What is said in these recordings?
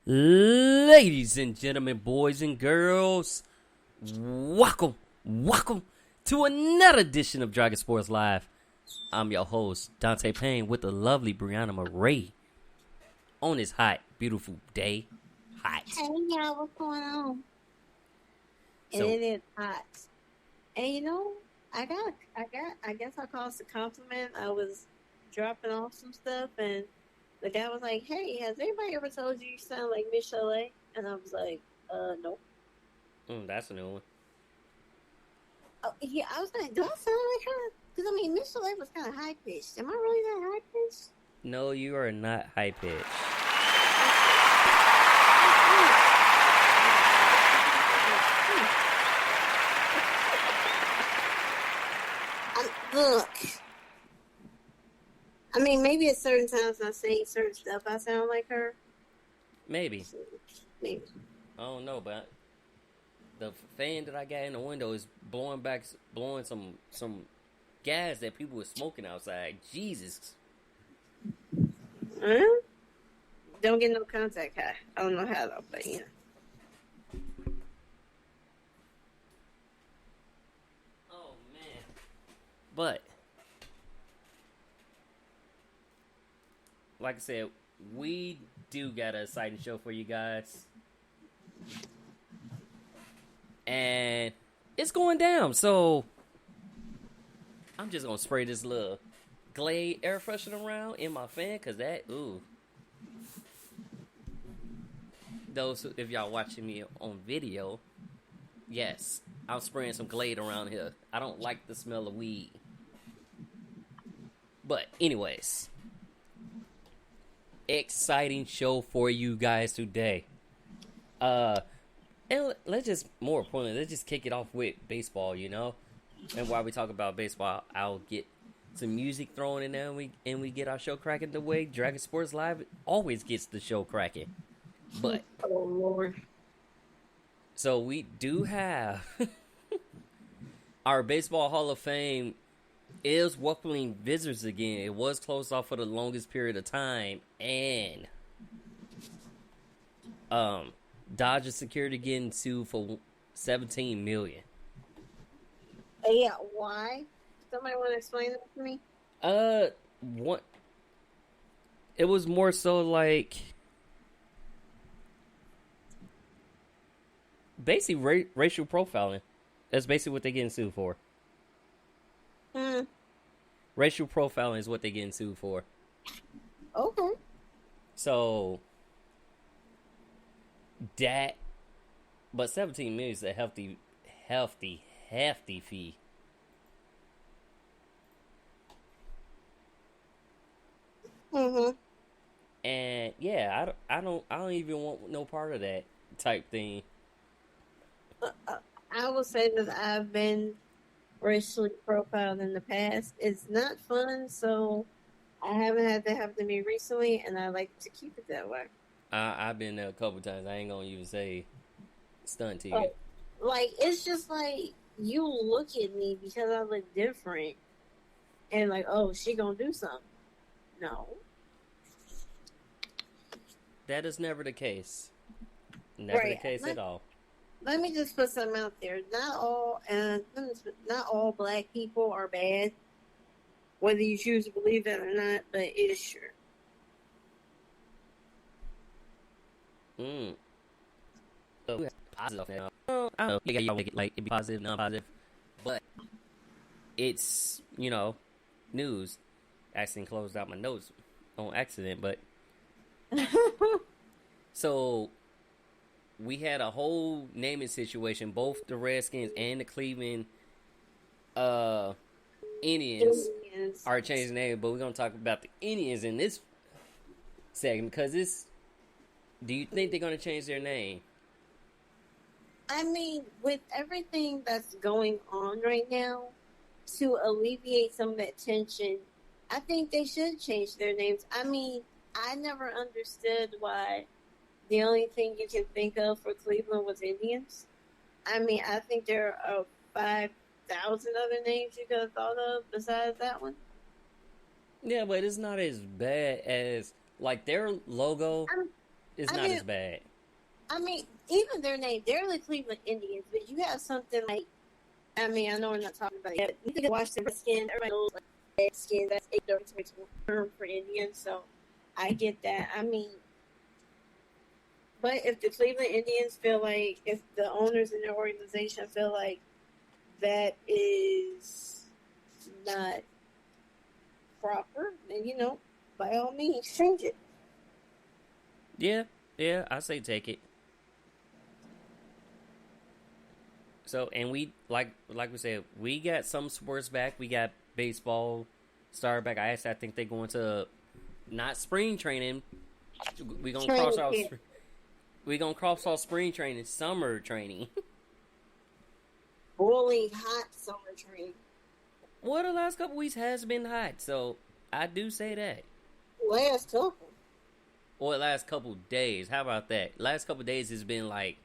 Ladies and gentlemen, boys and girls, welcome to another edition of Dragon Sports Live. I'm your host, Donte Payne, with the lovely Briana Marrae on this hot, beautiful day. Hot. Hey y'all, what's going on? So- And it is hot. And you know, I guess I call it a compliment. I was dropping off some stuff and the guy was like, "Hey, has anybody ever told you sound like Miss Chalet?" And I was like, nope. That's a new one. Oh, yeah, I was like, do I sound like her? Because, I mean, Miss Chalet was kind of high-pitched. Am I really that high-pitched? No, you are not high pitched. Look. I mean, maybe at certain times I say certain stuff, I sound like her. Maybe. Maybe. I don't know, but the fan that I got in the window is blowing some gas that people were smoking outside. Jesus. Don't get no contact high. I don't know how though, but yeah. Oh man. But like I said, we do got an exciting show for you guys. And it's going down, so I'm just gonna spray this little Glade air freshener around in my fan, cause those if y'all watching me on video, yes, I'm spraying some Glade around here. I don't like the smell of weed. But anyways, exciting show for you guys today. And let's just kick it off with baseball, you know. And while we talk about baseball, I'll get some music thrown in there, and we get our show cracking the way Dragon Sports Live always gets the show cracking. But oh Lord, so we do have our Baseball Hall of Fame is welcoming visitors again. It was closed off for the longest period of time, and Dodgers security getting sued for $17 million. Yeah, why? Somebody want to explain that to me? What? It was more so like basically racial profiling. That's basically what they're getting sued for. Racial profiling is what they're getting sued for. Okay. So that, but $17 million is a hefty fee. And yeah, I don't even want no part of that type thing. I will say that I've been racially profiled in the past. It's not fun, so I haven't had that happen to me recently, and I like to keep it that way. I've been there a couple times. I ain't gonna even say stunt to you. Like, it's just like, you look at me because I look different, and like, oh, she gonna do something. No. That is never the case. Never the case at all. Let me just put something out there. Not all black people are bad, whether you choose to believe that or not, but it is true. So positive now. I don't know. You gotta make it like it be positive, non-positive, but it's news. Accident closed out my notes on accident, but so we had a whole naming situation. Both the Redskins and the Cleveland Indians are changing name, but we're gonna talk about the Indians in this segment because do you think they're gonna change their name? I mean, with everything that's going on right now, to alleviate some of that tension, I think they should change their names. I mean, I never understood why the only thing you can think of for Cleveland was Indians. I mean, I think there are 5,000 other names you could have thought of besides that one. Yeah, but it's not as bad as like their logo. it's I not mean, as bad. Even their name, they're the Cleveland Indians, but you have something like, I mean, I know we're not talking about it yet. You can watch the Redskins. Everybody knows like Redskins. That's a term for Indians, so I get that. I mean, but if the Cleveland Indians feel like, if the owners in their organization feel like that is not proper, then by all means, change it. Yeah, I say take it. So, and we like we said, we got some sports back. We got baseball start back. I think they're going to not spring training. We gonna cross out. We gonna cross off spring training, summer training. Boiling hot summer training. Well, the last couple weeks has been hot, so I do say that. Last couple. Or last couple days. How about that? Last couple days has been like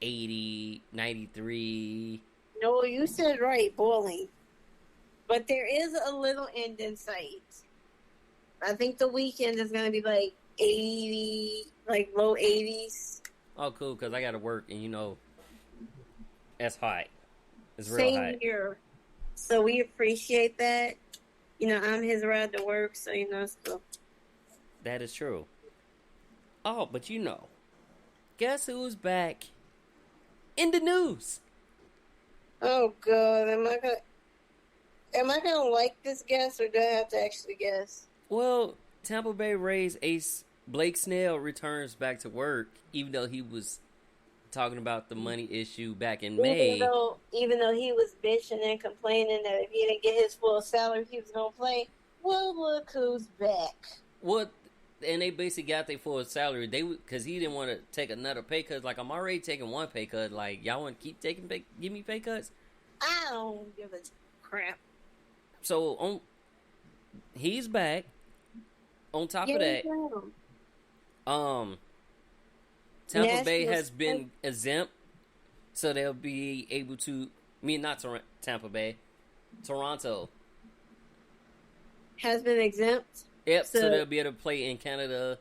80, 93. No, you said right, boiling. But there is a little end in sight. I think the weekend is going to be like 80, like low 80s. Oh, cool, because I got to work, and that's hot. It's real Same hot. here. So we appreciate that. I'm his ride to work, so it's cool. That is true. Oh, but guess who's back in the news? Oh God, am I gonna like this guess, or do I have to actually guess? Well, Tampa Bay Rays ace Blake Snell returns back to work, even though he was talking about the money issue back in May. Even though he was bitching and complaining that if he didn't get his full salary, he was gonna play. Well, look who's back. What? And they basically got their full salary. Because he didn't want to take another pay cut. Like, I'm already taking one pay cut. Like, y'all want to keep give me pay cuts? I don't give a crap. So he's back. On top of that, Tampa Bay has been exempt, so they'll be able to. Not Tampa Bay, Toronto has been exempt. Yep, so they'll be able to play in Canada.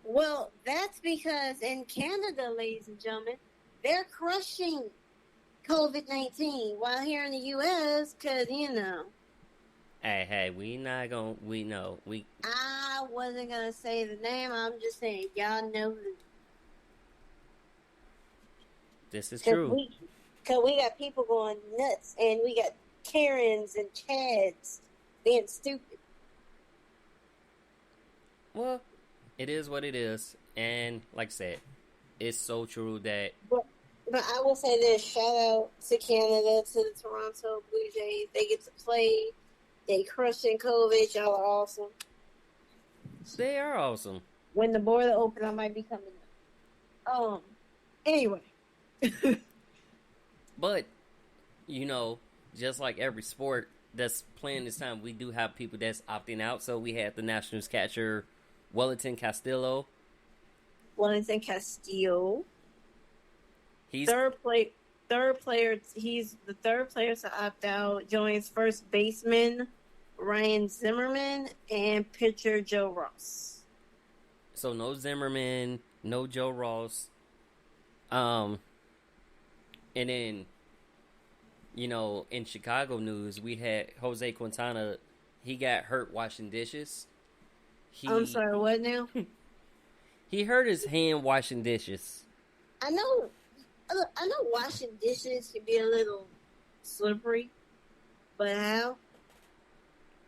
Well, that's because in Canada, ladies and gentlemen, they're crushing COVID-19, while here in the U.S., because, Hey, we not gonna, we know, I wasn't gonna say the name, I'm just saying, y'all know who. This is true. Because we got people going nuts, and we got Karens and Chads being stupid. Well, it is what it is, and like I said, it's so true that. But I will say this: shout out to Canada, to the Toronto Blue Jays. They get to play. They crushing COVID. Y'all are awesome. They are awesome. When the border open, I might be coming up. Anyway. But just like every sport that's playing this time, we do have people that's opting out. So we had the Nationals catcher Wellington Castillo. He's third player. He's the third player to opt out. Joins first baseman Ryan Zimmerman and pitcher Joe Ross. So no Zimmerman, no Joe Ross. And then, in Chicago news, we had Jose Quintana. He got hurt washing dishes. I'm sorry, what now? He hurt his hand washing dishes. I know washing dishes can be a little slippery, but how?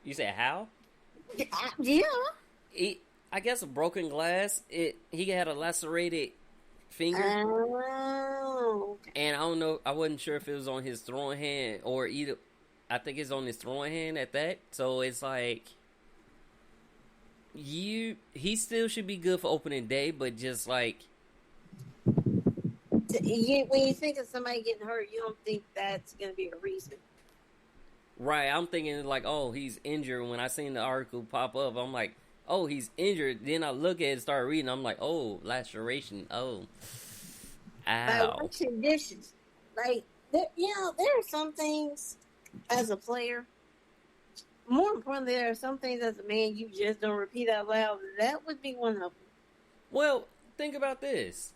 You said how? Yeah. I guess a broken glass. He had a lacerated finger. Oh. And I don't know. I wasn't sure if it was on his throwing hand or either. I think it's on his throwing hand at that. So it's like he still should be good for opening day, but just like when you think of somebody getting hurt, you don't think that's going to be a reason. Right. I'm thinking like, oh, he's injured. When I seen the article pop up, I'm like, oh, he's injured. Then I look at it and start reading. I'm like, oh, laceration. Oh, ow. Like washing dishes. Like, there are some things as a player. more importantly, there are some things as a man you just don't repeat out loud. That would be one of them. Well, think about this.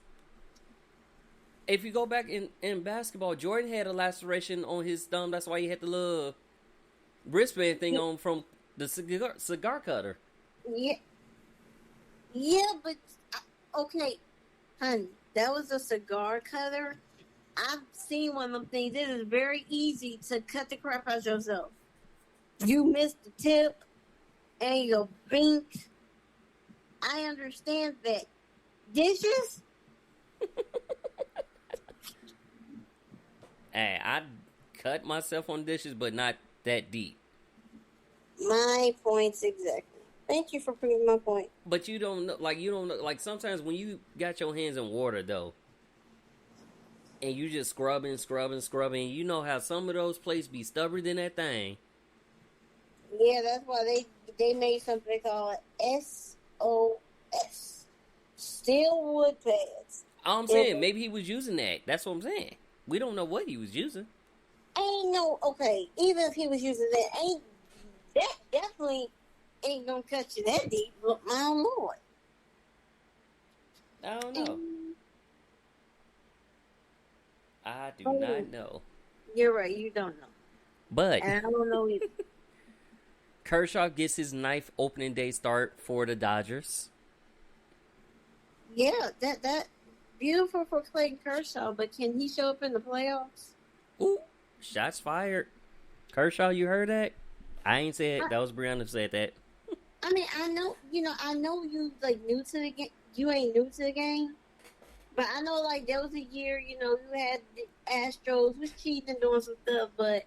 If you go back in basketball, Jordan had a laceration on his thumb. That's why he had the little wristband thing on from the cigar cutter. Yeah, yeah, but okay, honey, that was a cigar cutter. I've seen one of them things. It is very easy to cut the crap out yourself. You missed the tip and you bink. I understand that. Dishes? Hey, I cut myself on dishes, but not that deep. My points exactly. Thank you for proving my point. But you don't know, like sometimes when you got your hands in water though, and you just scrubbing, you know how some of those plates be stubborn than that thing. Yeah, that's why they made something called SOS. Steel wood pads. I'm saying maybe he was using that. That's what I'm saying. We don't know what he was using. Okay, even if he was using that definitely ain't gonna cut you that deep. Look, my lord. I don't know. I do not know. You're right, you don't know. But and I don't know either. Kershaw gets his ninth opening day start for the Dodgers. Yeah, that beautiful for Clayton Kershaw, but can he show up in the playoffs? Ooh, shots fired. Kershaw, you heard that? I ain't said that was Brianna said that. I mean, I know you like new to the game. You ain't new to the game, but I know like there was a year, you had the Astros was cheating and doing some stuff, but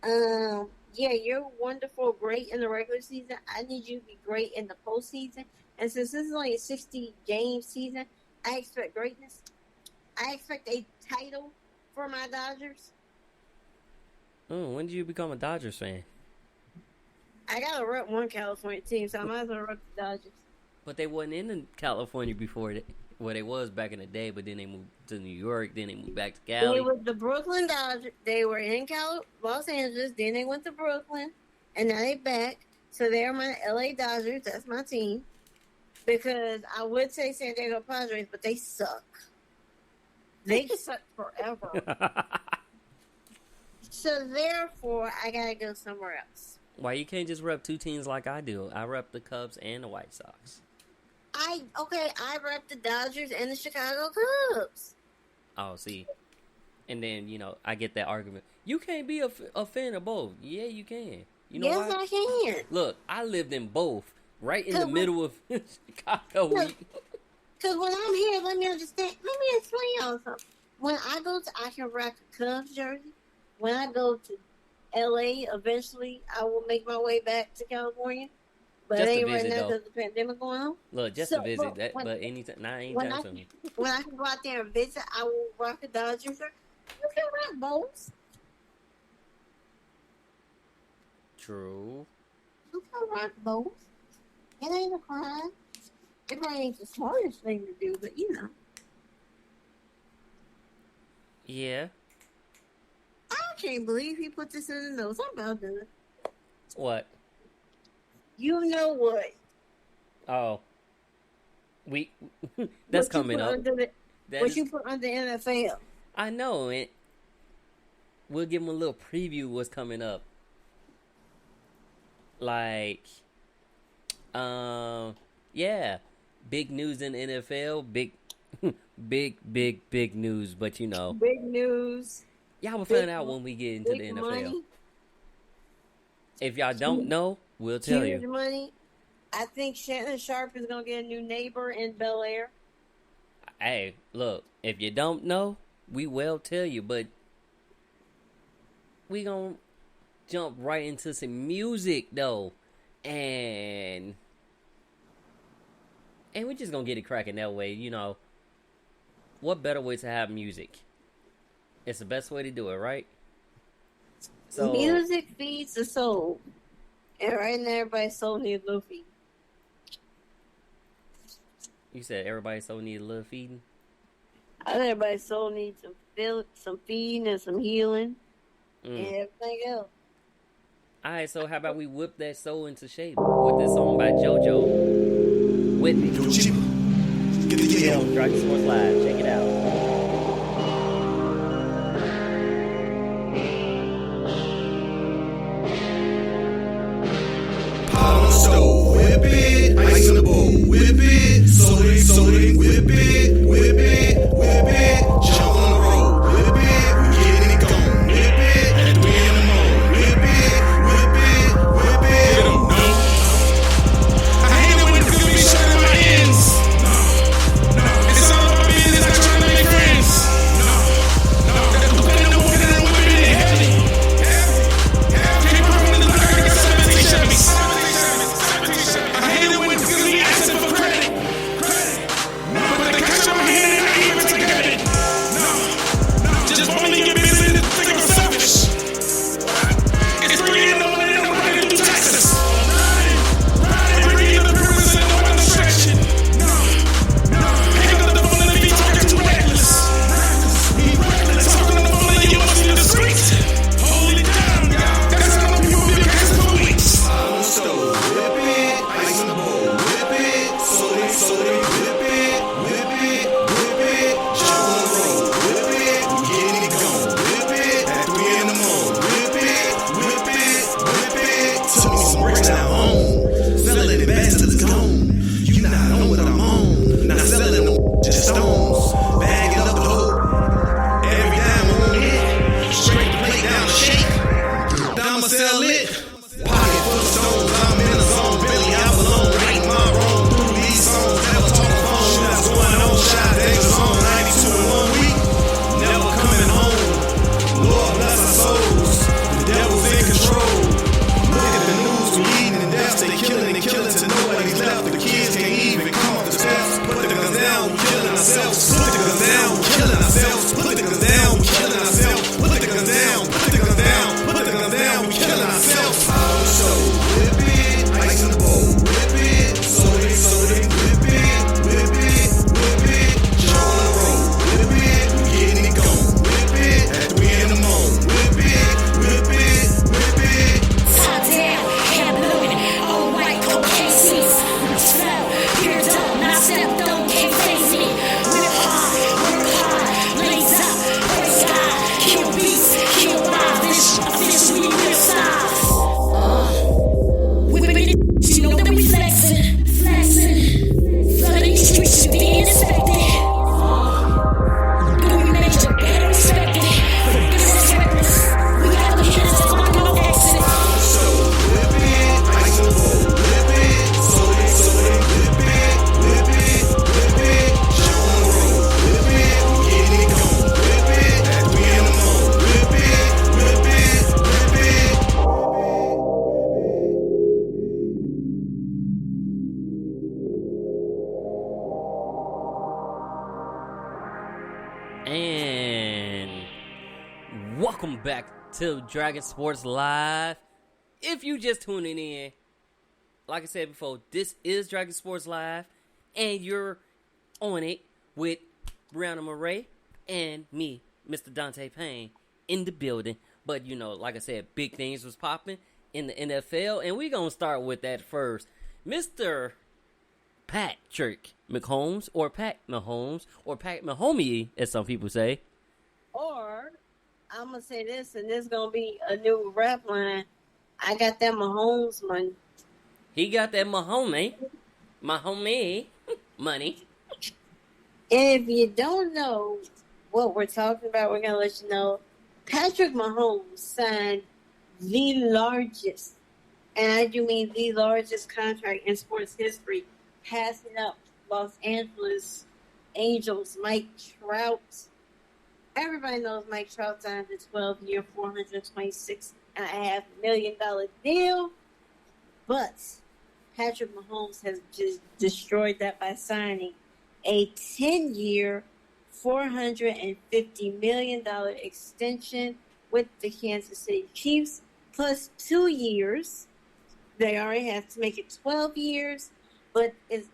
yeah, you're wonderful, great in the regular season. I need you to be great in the postseason. And since this is only a 60-game season, I expect greatness. I expect a title for my Dodgers. When did you become a Dodgers fan? I gotta rep one California team, so I might as well rep the Dodgers. But they wasn't in California before that. Well, they was back in the day, but then they moved to New York, then they moved back to Cali. They were the Brooklyn Dodgers. They were in Los Angeles, then they went to Brooklyn, and now they back. So they're my LA Dodgers. That's my team. Because I would say San Diego Padres, but they suck. They suck forever. So therefore, I gotta go somewhere else. Why you can't just rep two teams like I do? I rep the Cubs and the White Sox. I rep the Dodgers and the Chicago Cubs. Oh, see. And then, I get that argument. You can't be a fan of both. Yeah, you can. You know yes, why? I can. Look, I lived in both. Right in the middle of Chicago. Because when I'm here, let me explain y'all something. When I go I can rock a Cubs jersey. When I go to LA, eventually I will make my way back to California. But it ain't right now because the pandemic going on. Look, just to visit that, but anytime, anytime soon. When I can go out there and visit, I will rock a Dodgers jersey. You can rock both. True. You can rock both. It ain't a crime. It probably ain't the smartest thing to do, but Yeah. I can't believe he put this in the notes. I'm about to. What? You know what? Oh. That's coming up. What you put under NFL? I know it. We'll give him a little preview what's coming up. Like, yeah, big news in the NFL. Big news. But big news. Y'all will find out when we get into the NFL. Money. If y'all don't know, we'll tell Huge you. Money. I think Shannon Sharp is gonna get a new neighbor in Bel Air. Hey, look, if you don't know, we will tell you. But we gonna jump right into some music though, and we're just gonna get it cracking that way. What better way to have music? It's the best way to do it, right? So music feeds the soul, and right now everybody's soul needs a little feed. You said everybody's soul needs a little feeding. I think everybody's soul needs some feeding and some healing and everything else. All right, so how about we whip that soul into shape with this song by JoJo? With me. Yo, cheaper. Get the Yeah, yell. Dragon Sports Live. Check it out. Pot on the stove, whip it. Ice in the bowl, whip it. Soda, whip it. Whip it, whip it. Jump on the road, whip it. We getting it gone, whip it. At 3 in the morning, whip it. Whip it, whip it. Get 'em, no. I hate it when it's gonna be shut in my ends. No, it's all about business. I try to make friends. No. That's depending on what kind of women they heavy. Came from in the dark, I got 17 Chevys. I hate it when it's gonna be asking for credit. No, but they catch my hand and I even to get it. No, just want me to get busy and think I'm selfish. It's 3 in the morning and I'm running through Texas. Riding, bringing the purpose and no one distraction. No, hang up the phone and be talking too reckless. Be reckless, talking on the phone and you must be discreet. Hold it down, y'all. That's how people be passing for weeks. Pot on the stove, whip it. Ice in the bowl, whip it. Soda, whip it. Whip it, whip it. Jump on the road, whip it. We getting it gone, whip it. At 3 in the morning, whip it. Whip it, whip it. Took me some bricks now home. Selling it fast till it's gone. You not on what I'm on. Not selling them just stones. Bagging up the hope. Every dime on it. Straight the plate down the shake. I'ma sell it. Pocket full of stones. I'm in the zone. Billy, I belong. Right my wrong. Through these songs. Never talk on phone. Shots going on. Shot days on. 92 in 1 week. Never coming home. Lord bless our souls. The devil's in control. Look at the news. We eating and deaths. They killing till nobody's left. The kids can't even come off the steps. Put the guns down. We killing ourselves. Put the guns down. We killing ourselves. Put the guns down. We killing ourselves. Put the guns down. Put the guns down. Put the guns down. We killing ourselves. Pot on the stove, whip it. Ice in the bowl, whip it. Soda, whip it. Whip it, whip it. Jump on the road, whip it. We getting it gone, whip it. At 3 in the morning, whip it. Whip it, whip it. Top down, hair blowing, all white cocaine seats. Slow, pure dope, not stepped on, can't face me. Whip hard, work hard, blaze up, praise God, kill beats, kill live. This officially real size. Whipping it, you know that we flexing. Flooding these streets, you be inspected. Do we major, better respect it. This is reckless. We got the hitters, on no exit. So whip it. Ice in the bowl, whip it. Soda, whip it. Whip it, whip it. Jump on the road, whip it. We getting it gone, whip it. At 3 in the morning, whip it. Whip it, whip it. And welcome back to Dragon Sports Live. If you just tuning in, like I said before, this is Dragon Sports Live, and you're on it with Briana Marrae and me, Mr. Donte Payne, in the building. But, you know, like I said, big things was popping in the NFL, and we're going to start with that first. Mr. Patrick Mahomes, or Pat Mahomes, or Pat Mahomie, as some people say. Or I'm gonna say this, and this is gonna be a new rap line. I got that Mahomes money. He got that Mahomie money. And if you don't know what we're talking about, we're gonna let you know. Patrick Mahomes signed the largest, and I do mean the largest contract in sports history, passing up Los Angeles Angels Mike Trout. Everybody knows Mike Trout signed a 12-year, $426.5 million deal. But Patrick Mahomes has just destroyed that by signing a 10-year, $450 million extension with the Kansas City Chiefs, plus 2 years. They already have to make it 12 years, but the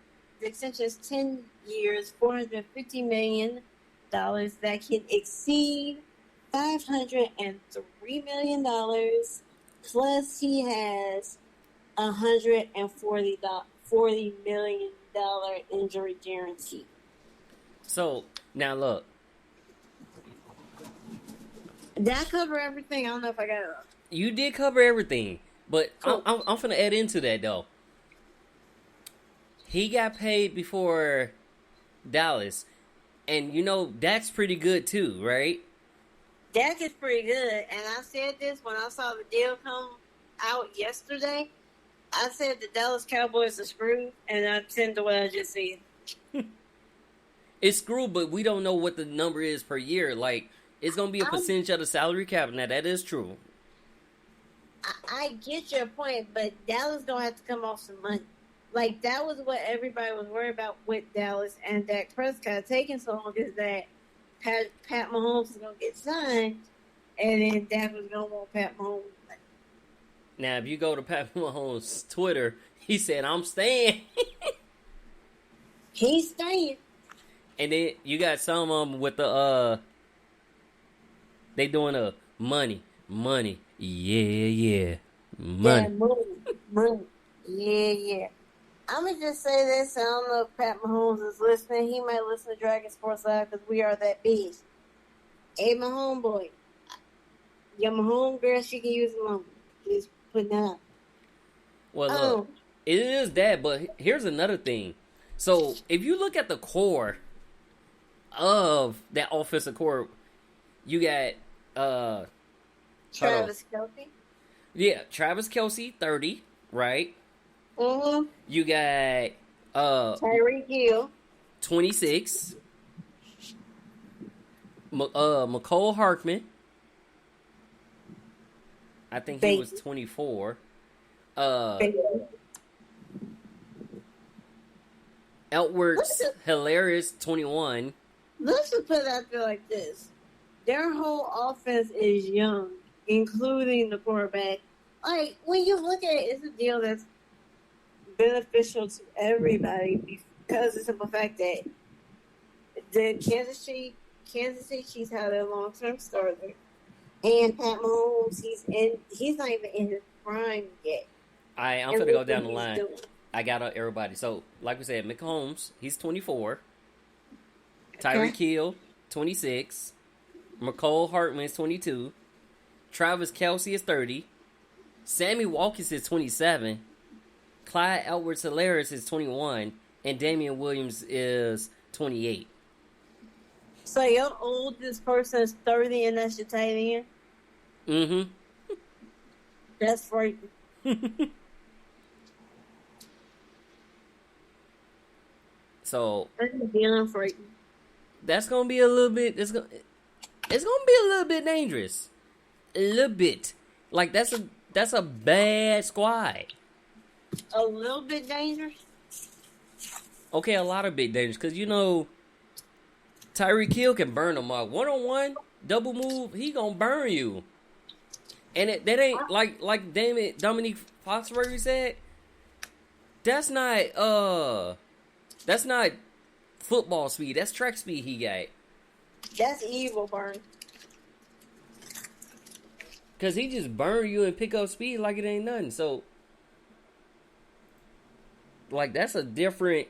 extension is 10 years, $450 million that can exceed $503 million Plus, he has $140 million injury guarantee. So now look, Did I cover everything? I don't know if I got it. you did cover everything, but Cool. I'm finna add into that though. He got paid before Dallas, and you know that's pretty good too, right? Dak is pretty good, and I said this when I saw the deal come out yesterday. I said the Dallas Cowboys are screwed, and I tend to what I just said. It's screwed, but we don't know what the number is per year. Like, it's gonna be a percentage of the salary cap. Now that is true. I get your point, but Dallas gonna have to come off some money. Like, that was what everybody was worried about with Dallas and Dak Prescott taking so long, is that Pat Mahomes was gonna get signed, and then Dak was gonna want Pat Mahomes. Now, if you go to Pat Mahomes' Twitter, he said, "I'm staying," He's staying. and then you got some of them with the they doing a money, yeah, money. Yeah, money. Yeah. I'm going to just say this. I don't know if Pat Mahomes is listening. He might listen to Dragon Sports Live because we are that big. Hey, my homeboy. Your home girl, she can use the money. Just putting that up. Well, look, it is that, but here's another thing. So, if you look at the core of that offensive core, you got Travis Kelce. Yeah, Travis Kelce, 30, right? Mm-hmm. You got Tyreek Hill. 26. McCole Harkman. I think he was 24. Edwards Hilarious, 21. Let's just put it out there like this. Their whole offense is young, including the quarterback. Like, when you look at it, it's a deal that's beneficial to everybody because it's the fact that the Kansas City Chiefs have their long-term starter, and Pat Mahomes, he's not even in his prime yet. I'm going to go down the line. I got everybody. So, like we said, McCombs, he's 24. Tyreek Hill, 26. McCole Hartman is 22. Travis Kelce is 30. Sammy Watkins is 27. Clyde Edwards-Helaire is 21. And Damian Williams is 28. So your oldest person is 30 and that's your tight end? Mm-hmm. That's frightening. So that's gonna be a little bit. It's gonna be a little bit dangerous. A little bit. Like that's a bad squad. A little bit dangerous. Okay, a lot of bit dangerous because you know Tyreek Hill can burn them up 1-on-1, double move. He gonna burn you. And that ain't like Dominique Foxworthy said. That's not football speed. That's track speed he got. That's evil, burn. Cause he just burn you and pick up speed like it ain't nothing. So, like that's a different.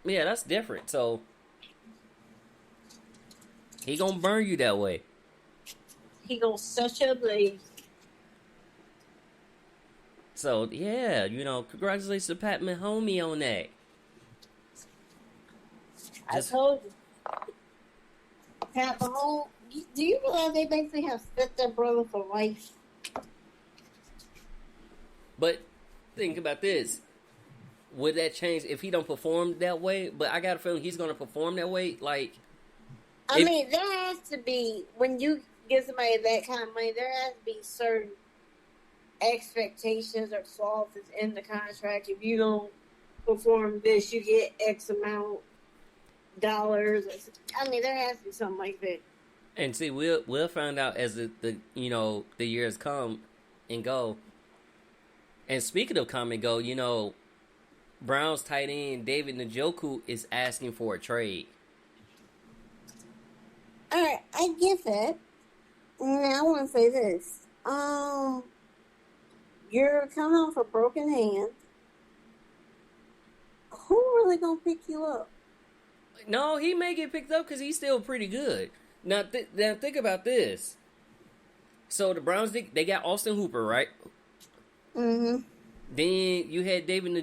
Yeah, that's different. So he gonna burn you that way. He gonna such a blaze. So yeah, you know, congratulations to Pat Mahomes on that. I told you. Pat Mahomes, do you realize they basically have set their brother for life? But think about this. Would that change if he don't perform that way? But I got a feeling he's gonna perform that way. Like, I mean, there has to be, when you give somebody that kind of money, there has to be certain expectations or clauses in the contract. If you don't perform this, you get X amount dollars. I mean, there has to be something like that. And see, we'll find out as the years come and go. And speaking of come and go, you know, Browns tight end David Njoku is asking for a trade. All right, I get that. Now I want to say this. Um, you're coming off a broken hand. Who really gonna pick you up? No, he may get picked up because he's still pretty good. Now think about this. So the Browns, they got Austin Hooper, right? Mm-hmm. Then you had David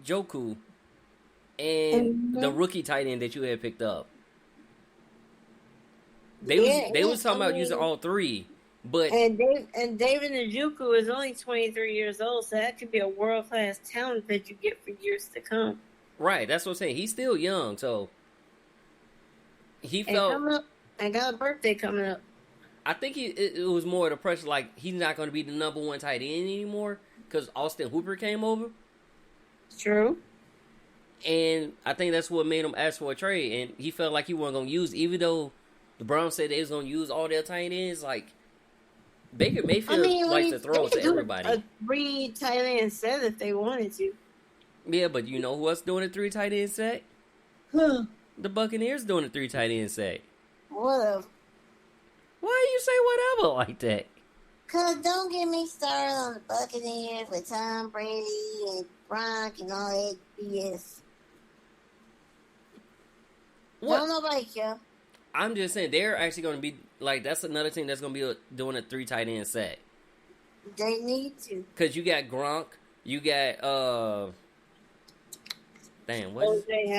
Njoku and the rookie tight end that you had picked up. They was talking about using all three, but David Njoku is only 23 years old, so that could be a world class talent that you get for years to come. right, that's what I'm saying. He's still young, so he felt. I got a birthday coming up. I think it was more of the pressure, like he's not going to be the number one tight end anymore because Austin Hooper came over. True. And I think that's what made him ask for a trade, and he felt like he wasn't going to use, even though the Browns said they was going to use all their tight ends. Like Baker Mayfield likes to throw it to everybody. A 3 tight end set if they wanted to. Yeah, but you know who else doing a 3 tight end set? Huh. The Buccaneers doing a 3 tight end set. Whatever. Why you say whatever like that? Cause don't get me started on the Buccaneers with Tom Brady and Gronk and all that BS. What? Don't nobody care. I'm just saying they're actually going to be like that's another team that's going to be doing a 3 tight end set. They need to. Cause you got Gronk, you got OJ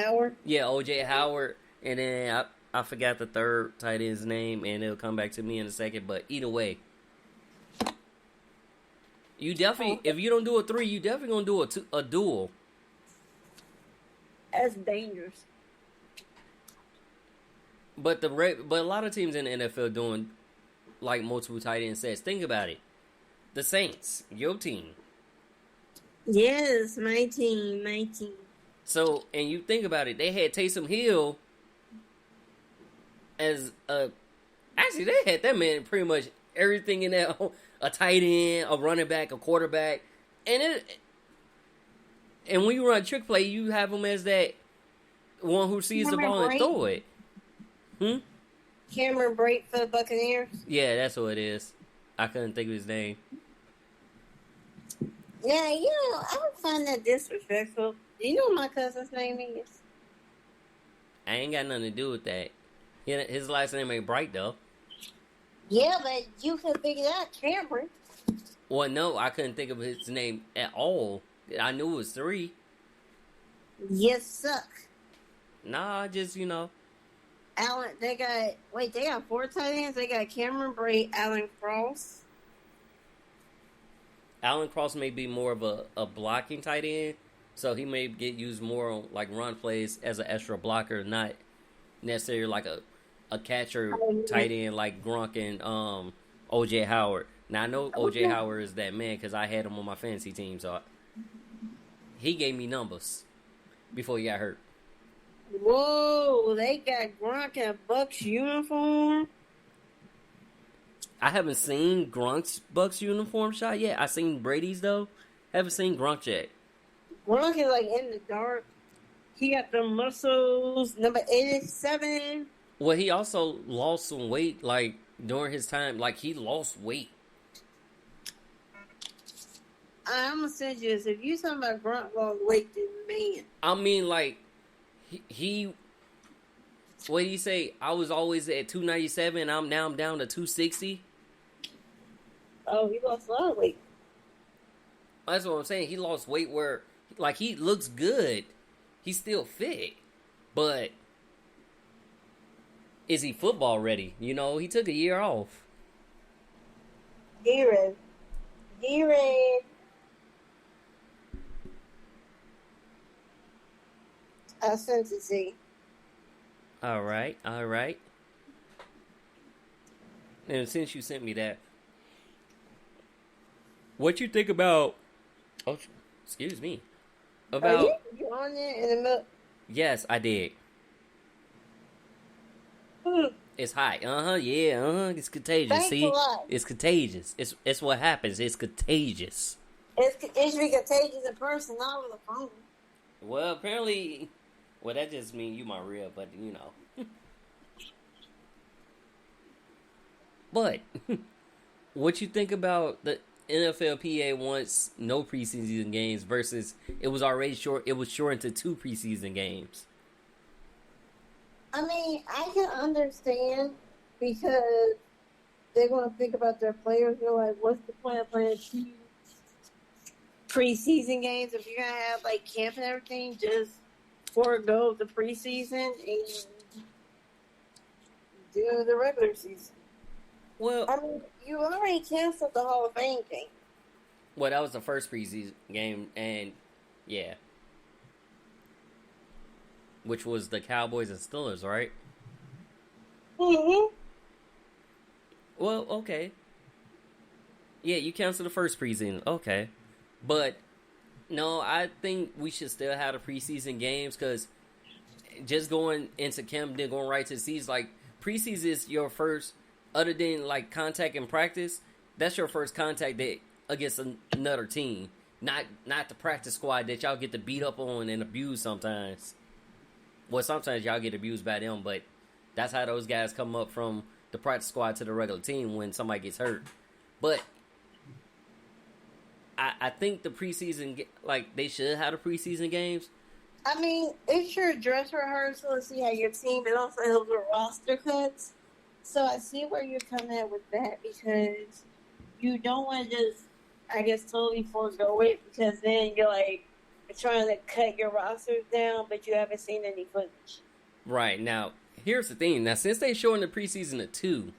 Howard. Yeah, OJ Howard, and then I forgot the third tight end's name, and it'll come back to me in a second. But either way, you definitely if you don't do a 3, you definitely gonna do a duel. That's dangerous. But a lot of teams in the NFL doing like multiple tight end sets. Think about it. The Saints, your team. Yes, my team. So, and you think about it, they had Taysom Hill as actually they had that man pretty much everything in there, a tight end, a running back, a quarterback, and when you run trick play, you have him as that one who sees the ball and throw it. Cameron Brate for the Buccaneers. Yeah, that's what it is. I couldn't think of his name. Yeah, I would find that disrespectful. Do you know what my cousin's name is? I ain't got nothing to do with that. His last name ain't Bright, though. Yeah, but you could figure out Cameron. Well, no, I couldn't think of his name at all. I knew it was 3. You suck. Nah, just, Allen, they got 4 tight ends. They got Cameron Brate, Alan Cross. Alan Cross may be more of a blocking tight end, so he may get used more on like run plays as an extra blocker, not necessarily like a catcher tight end like Gronk and OJ Howard. Now I know OJ Howard is that man because I had him on my fantasy team, so he gave me numbers before he got hurt. Whoa, they got Gronk in a Bucks uniform. I haven't seen Gronk's Bucks uniform shot yet. I seen Brady's though. Haven't seen Gronk yet. Gronk is like in the dark. He got the muscles. Number 87. Well, he also lost some weight like during his time. Like he lost weight. I'm gonna send you this. If you talking about Gronk lost weight, then man. I mean, like he what did he say? I was always at 297. I'm down to 260. Oh, he lost a lot of weight. That's what I'm saying. He lost weight where, like, he looks good. He's still fit. But is he football ready? He took a year off. D-Red. I sent it to you. All right. And since you sent me that, what you think about? Oh, excuse me. About you on there in the middle? Yes, I did. It's hot. Yeah. It's contagious. Thanks See, a lot. it's contagious. It's what happens. It's contagious. It should be contagious in person, not over the phone. Well, apparently, that just means you my real, but But What you think about the NFLPA wants no preseason games versus it was already short. It was shortened to 2 preseason games. I mean, I can understand because they're going to think about their players. They're like, what's the point of playing 2 preseason games if you're going to have like camp and everything? Just forego the preseason and do the regular season. Well, I mean, you already canceled the Hall of Fame game. well, that was the first preseason game, and yeah, which was the Cowboys and Steelers, right? Mm-hmm. Well, okay. Yeah, you canceled the first preseason. Okay. But, no, I think we should still have the preseason games because just going into camp, then going right to the season, like, preseason is your first, other than, like, contact and practice, that's your first contact that against another team. Not the practice squad that y'all get to beat up on and abuse sometimes. Well, sometimes y'all get abused by them, but that's how those guys come up from the practice squad to the regular team when somebody gets hurt. But I think the preseason, like, they should have the preseason games. I mean, it's your dress rehearsal to see how your team, and also helps with roster cuts. So I see where you're coming at with that because you don't want to just, I guess, totally forego it because then you're like trying to cut your rosters down, but you haven't seen any footage. Right. Now, here's the thing. Now, since they shortened the preseason to 2,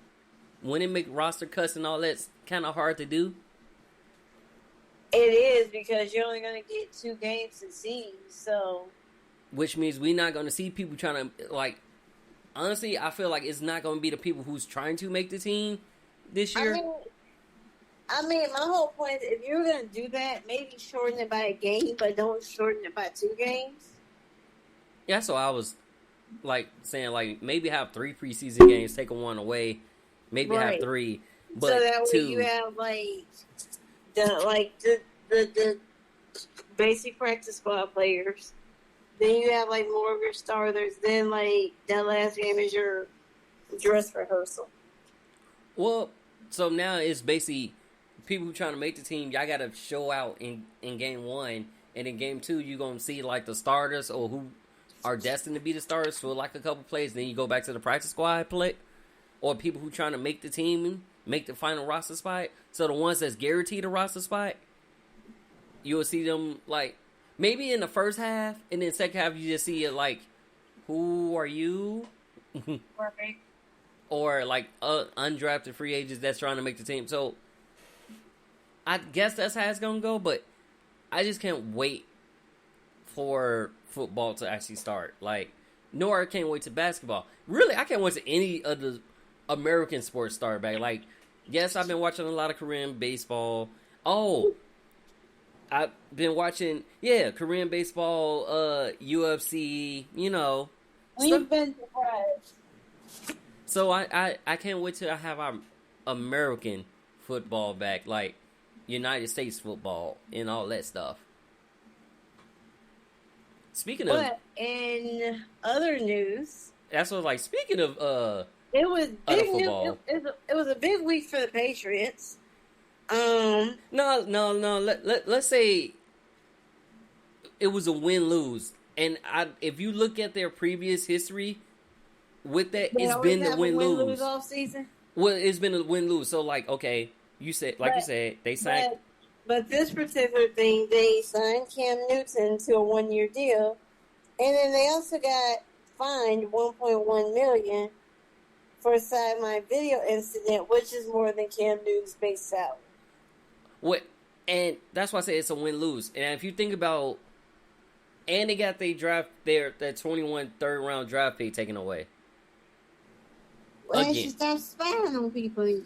when it make roster cuts and all that's kind of hard to do. It is because you're only going to get 2 games to see, so. Which means we're not going to see people trying to, like, honestly, I feel like it's not going to be the people who's trying to make the team this year. I mean, my whole point is if you're going to do that, maybe shorten it by a game, but don't shorten it by 2 games. Yeah, so I was, like, saying, like, maybe have 3 preseason games, take 1 away, maybe have 3, but so that way 2. you have, like, the basic practice squad players. Then you have, like, more of your starters. Then, like, that last game is your dress rehearsal. Well, so now it's basically people who trying to make the team, y'all got to show out in game 1. And in game 2, you're going to see, like, the starters or who are destined to be the starters for, like, a couple plays. Then you go back to the practice squad play. Or people who trying to make the team, make the final roster spot. So the ones that's guaranteed a roster spot, you'll see them, like, maybe in the first half. And then second half, you just see it, like, who are you? Right. Or, like, undrafted free agents that's trying to make the team. So, I guess that's how it's going to go. But I just can't wait for football to actually start. Like, nor I can't wait to basketball. Really, I can't wait to any of the American sports start back. Like, yes, I've been watching a lot of Korean baseball. Oh, I've been watching, Korean baseball, UFC, you know. We've been surprised. So I can't wait till I have our American football back, like United States football and all that stuff. Speaking of, But in other news, that's what, like, speaking of, it was big news. football. It was a big week for the Patriots. No. Let's say it was a win-lose, and if you look at their previous history with that, it's been the win-lose all season. Well, it's been a win-lose. So, like, okay, you said, they signed. But this particular thing, they signed Cam Newton to a 1-year deal, and then they also got fined $1.1 million for a sideline video incident, which is more than Cam Newton's base salary. What? And that's why I say it's a win-lose. And if you think about, and they got their 21 third-round draft pick taken away. Well, they should start spying on people.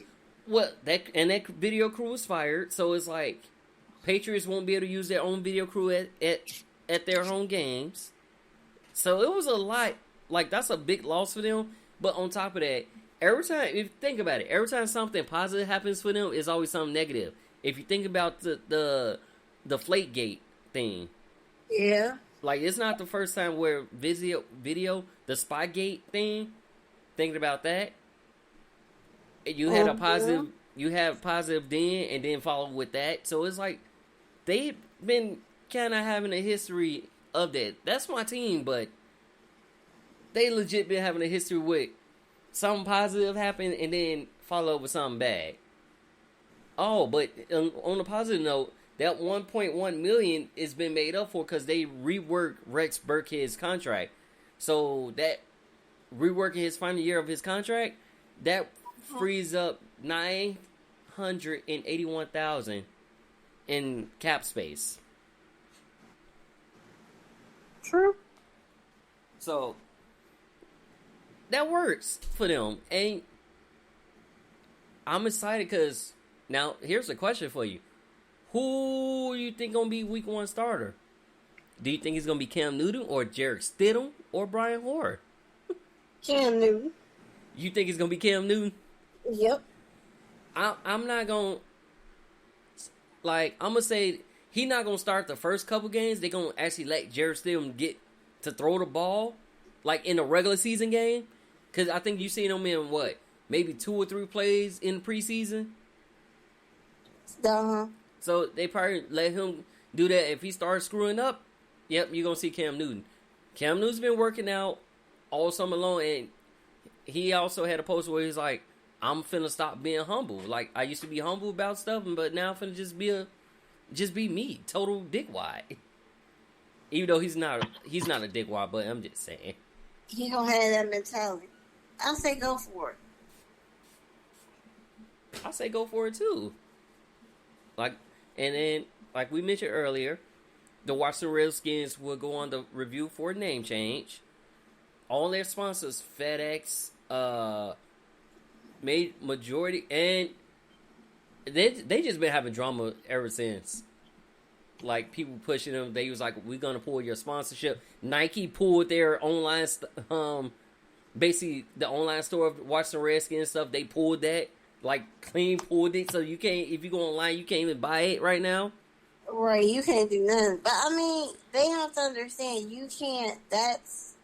Well, that video crew was fired, so it's like Patriots won't be able to use their own video crew at their home games. So it was a lot. Like, that's a big loss for them. But on top of that, every time, if you think about it, every time something positive happens for them, it's always something negative. If you think about the Deflategate thing, yeah, like, it's not the first time where video the Spygate thing. Thinking about that, you had a positive you have positive then, and then follow with that. So it's like they've been kind of having a history of that. That's my team, but they legit been having a history with something positive happen and then follow up with something bad. Oh, but on a positive note, that 1.1 million has been made up for because they reworked Rex Burkhead's contract. So that reworking his final year of his contract, that frees up $981,000 in cap space. True. So that works for them, and I'm excited because now here's a question for you: who you think gonna be Week 1 starter? Do you think it's gonna be Cam Newton or Jarrett Stidham or Brian Hoyer? Cam Newton. You think it's gonna be Cam Newton? Yep. I'm not gonna I'm gonna say he not gonna start the first couple games. They gonna actually let Jarrett Stidham get to throw the ball like in a regular season game, because I think you seen him in what, maybe 2 or 3 plays in preseason. Uh-huh. So they probably let him do that. If he starts screwing up, yep, you're gonna see Cam Newton. Cam Newton's been working out all summer long, and he also had a post where he's like, I'm finna stop being humble. Like, I used to be humble about stuff, but now I'm finna just be me, total dickwad. Even though he's not a dickwad, but I'm just saying. He gonna have that mentality. I say go for it. I say go for it too. And then, like we mentioned earlier, the Washington Redskins will go on the review for a name change. All their sponsors, FedEx, made majority, and they just been having drama ever since. Like, people pushing them. They was like, we're gonna pull your sponsorship. Nike pulled their online basically the online store of Washington Redskins stuff. They pulled that, like, clean pulled it, so you can't, if you go online, you can't even buy it right now. Right, you can't do nothing. But I mean, they have to understand you can't. That's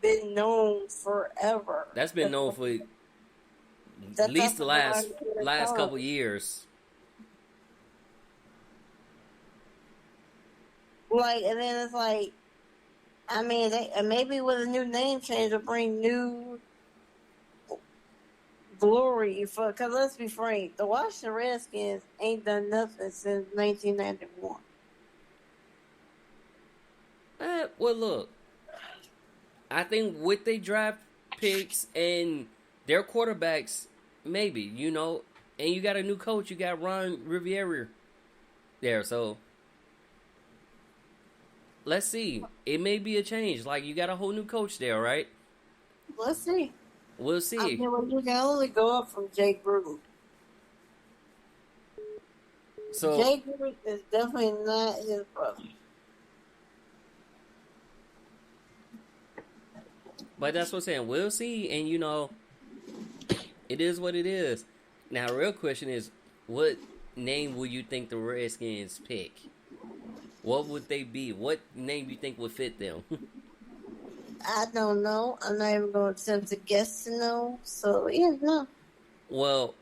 been known forever. That's been known for at least the last couple years. Like, and then it's like, I mean, maybe with a new name change will bring new glory for. Because let's be frank, the Washington Redskins ain't done nothing since 1991. Well, look, I think with their draft picks and their quarterbacks, maybe, and you got a new coach, you got Ron Rivera there, so let's see. It may be a change. Like, you got a whole new coach there, right? Let's see. We'll see. I mean, you can only go up from Jake Gruden. So Jake Gruden is definitely not his brother. But that's what I'm saying. We'll see, and it is what it is. Now, the real question is, what name will you think the Redskins pick? What would they be? What name do you think would fit them? I don't know. I'm not even going to attempt to guess to know. So, yeah, no. Well,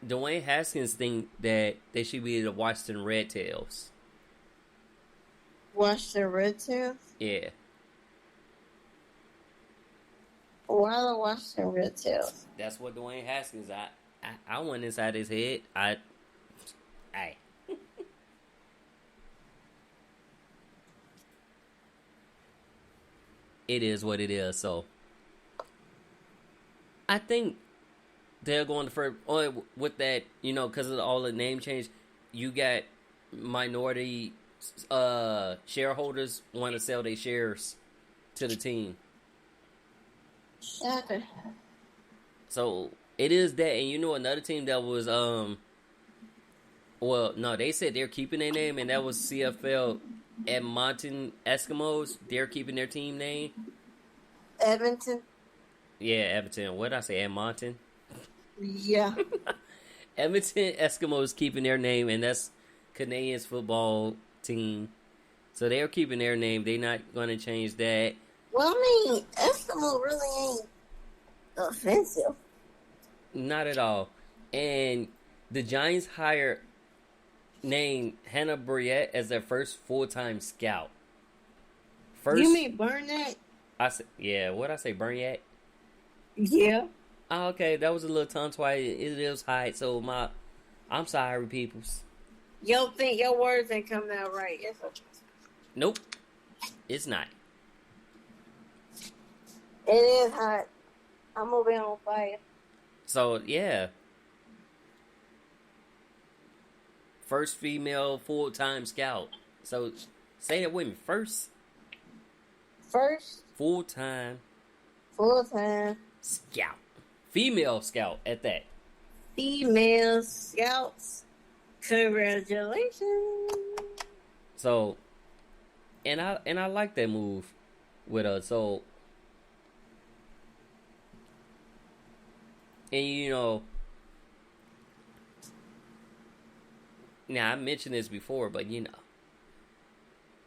Dwayne Haskins think that they should be the Washington Red Tails. Washington Red Tails? Yeah. Why the Washington Red Tails? That's what Dwayne Haskins, I went inside his head. It is what it is, so I think they're going to first, with that, because of all the name change, you got minority shareholders want to sell their shares to the team. Okay. So it is that, and another team that was they said they're keeping their name, and that was CFL Edmonton Eskimos. They're keeping their team name. Edmonton? Yeah, Edmonton. What did I say? Edmonton? Yeah. Edmonton Eskimos keeping their name, and that's Canadians football team. So they're keeping their name. They're not going to change that. Well, I mean, Eskimo really ain't offensive. Not at all. And the Giants hired named Hannah Briette as their first full-time scout. First, You mean Burnett? I said, yeah. What I say, Briette? Yeah. Oh, okay, that was a little tongue twice. It is high, so I'm sorry, peoples. Yo, think your words ain't coming out right. It's okay. Nope, it's not. It is hot. I'm over here on fire. So yeah, first female full-time scout. So say that with me. First First, full-time full-time scout, female scout at that. female scouts. Congratulations. So, and I like that move with her. So, and you know, now I mentioned this before, but you know,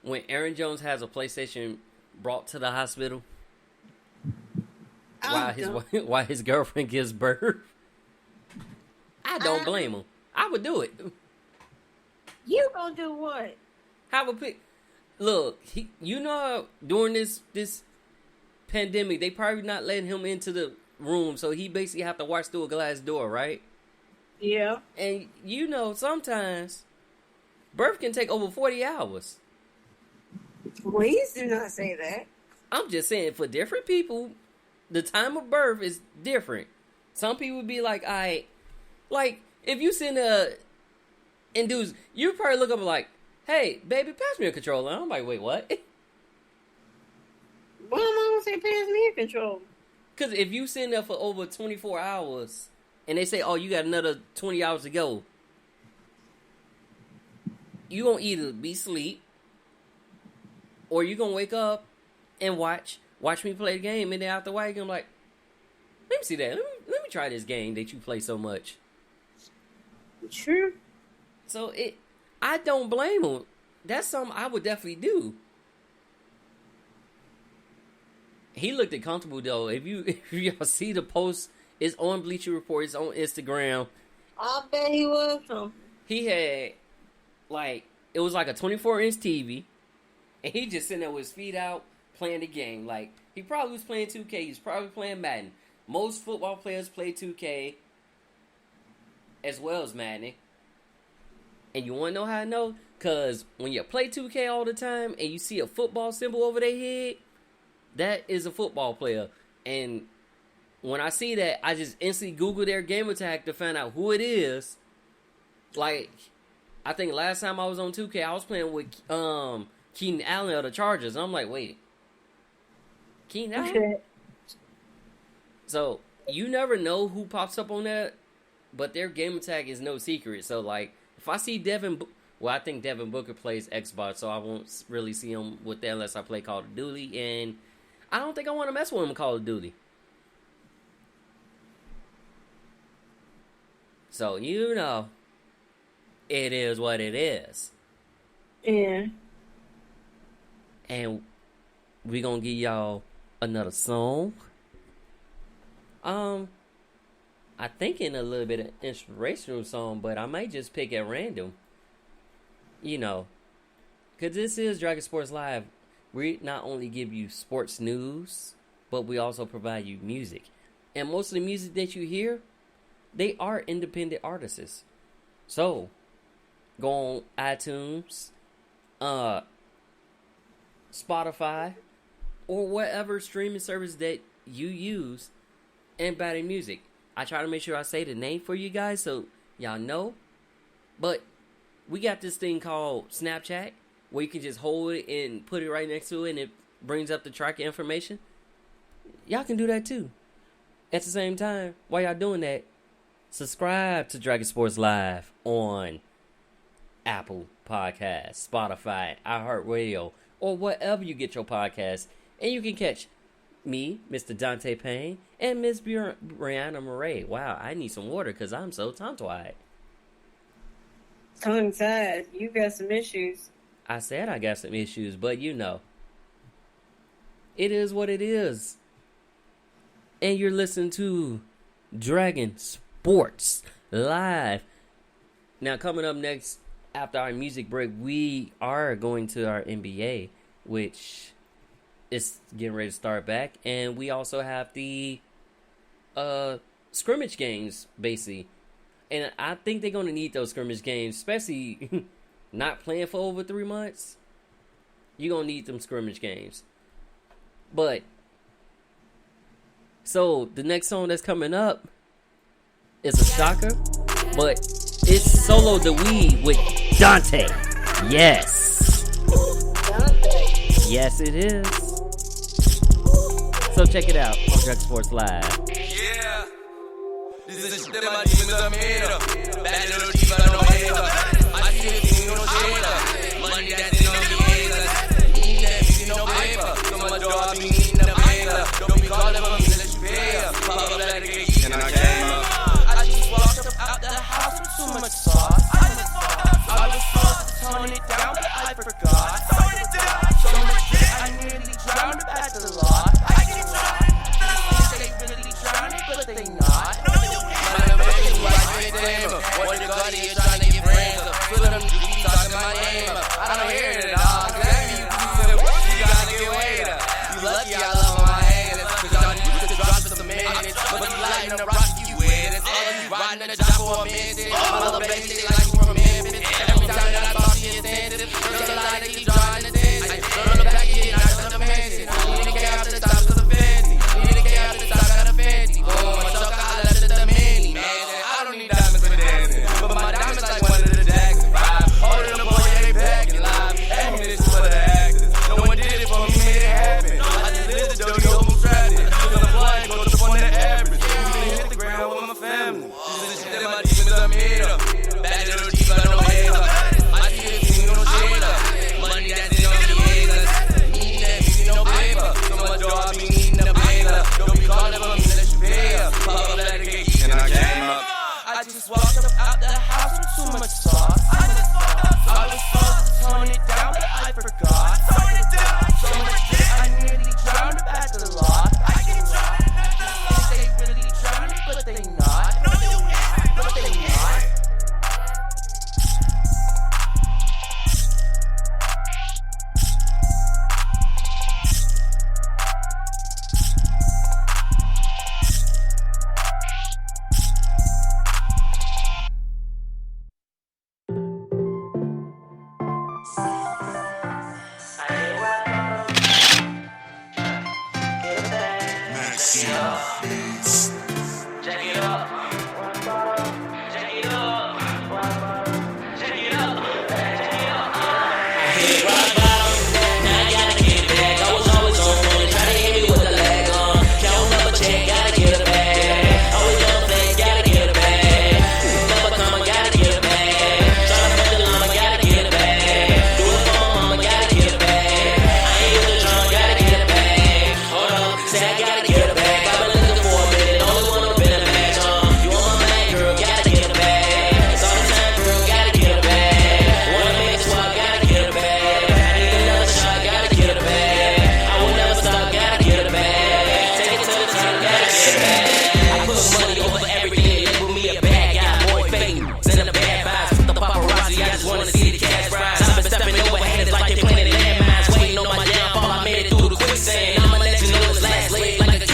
when Aaron Jones has a PlayStation brought to the hospital while his girlfriend gives birth, I don't blame him. I would do it. You gonna do what? Have a pic. Look, you know, during this pandemic, they probably not letting him into the room, so he basically have to watch through a glass door, right? Yeah. And you know, sometimes birth can take over 40 hours. Please do not say that. I'm just saying, for different people, the time of birth is different. Some people be like, like, if you send and dudes, you probably look up and like, hey, baby, pass me a controller. I'm like, wait, what? Why am I gonna say pass me a control? Because if you sitting there for over 24 hours and they say, oh, you got another 20 hours to go, you going to either be asleep or you going to wake up and watch me play the game. And then after a while, I'm like, let me see that. Let me try this game that you play so much. True. So I don't blame him. That's something I would definitely do. He looked comfortable though. If y'all see the post, it's on Bleacher Report. It's on Instagram. I bet he was some. He had it was like a 24-inch TV, and he just sitting there with his feet out playing the game. Like he probably was playing 2K. He's probably playing Madden. Most football players play 2K as well as Madden. And you want to know how I know? Because when you play 2K all the time and you see a football symbol over their head, that is a football player. And when I see that, I just instantly Google their gamer tag to find out who it is. Like, I think last time I was on 2K, I was playing with Keenan Allen of the Chargers. And I'm like, wait, Keenan Allen? So, you never know who pops up on that, but their gamer tag is no secret. So, like, if I see I think Devin Booker plays Xbox, so I won't really see him with that unless I play Call of Duty. And I don't think I want to mess with him in Call of Duty. So, you know, it is what it is. Yeah. And we gonna give y'all another song. I think in a little bit of inspirational song, but I might just pick at random. You know, because this is Dragon Sports Live. We not only give you sports news, but we also provide you music. And most of the music that you hear, they are independent artists. So, go on iTunes, Spotify, or whatever streaming service that you use and buy the music. I try to make sure I say the name for you guys so y'all know. But we got this thing called Snapchat where you can just hold it and put it right next to it and it brings up the tracker information. Y'all can do that too. At the same time, while y'all doing that, subscribe to Dragon Sports Live on Apple Podcasts, Spotify, iHeartRadio, or wherever you get your podcasts. And you can catch me, Mr. Donte Payne, and Miss Briana Marrae. Wow, I need some water because I'm so tongue-tied. Tongue-tied. You got some issues. I said I got some issues, but you know. It is what it is. And you're listening to Dragon Sports live. Now, coming up next after our music break, we are going to our NBA, which is getting ready to start back. And we also have the scrimmage games, basically. And I think they're going to need those scrimmage games, especially not playing for over 3 months. You're going to need them scrimmage games. But, so, the next song that's coming up is a shocker. But it's Solo the Weed with Donte. Yes. Donte. Yes, it is. So check it out on Drug Sports Live. Yeah. This is the shit that my demons are made of. Bad little diva, no hater. I see the thing, no shader. Money that's in on the haters. Need that, busy, no paper. So my job be needing the paper. Don't be calling for me, let you pay her. Pop up like a cake, and I came up. I just walked up out the house with too much sauce. I was supposed to tone it down, but I forgot. So much shit, I nearly drowned at the lot. I keep trying. They really drowning, but they not. What you got here trying to get brains up? Fill them beats talking my name up. I don't hear it at all. Exactly, you gotta get weight up. You lucky I love my haters. Cause y'all need to drop some minutes. But you lighting the rock you with. It's all you riding the job for a minute. My little baby shit like you from Memphis. Every time that I talk she is sensitive. There's a lie that keep drawing the distance. Run on the back of it, not on the mansion. You need to get out to the top, cause I'm fancy. You need to get out to the top, got a fancy. Oh, my truck, I left it the mini, man. I don't need diamonds for dancing. But my diamonds like one of the Jackson 5. All of them boys, yeah, they packing live. Hey, this is for the actors. No one did it for me, made it happen. I just lived the dirty old trapped it. Cause I'm flying, go to the point of the average. You can hit the ground with my family. This is the shit that my demons are made of. Bad little diva, no hater. I see the thing, no shader. Money that's in on the haters. Need that, busy, no paper. So my job be needing the paper. Don't be calling for me, let you pay her. Pop up like a cake, and I came up. I just walked up out the house with too much sauce. I was supposed to tone it down, but I forgot. So much shit, I nearly drowned at the lot. They really drowning, but they not. But they not. Like they planted landmines, waiting on my downfall. I made it through the quicksand. I'ma let you know this last leg like a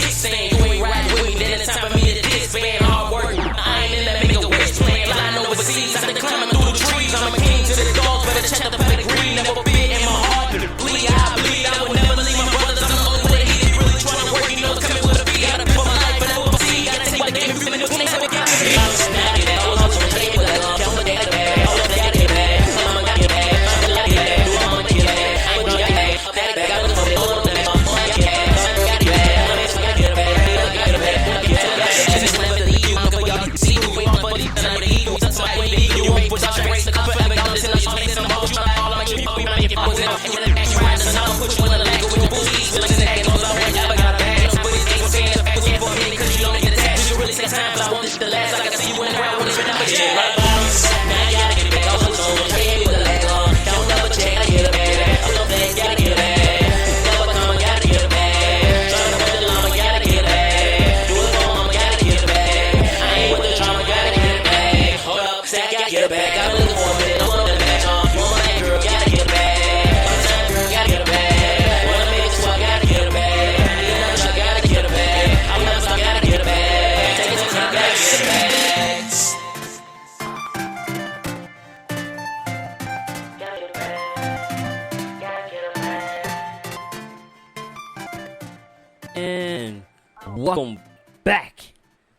And welcome back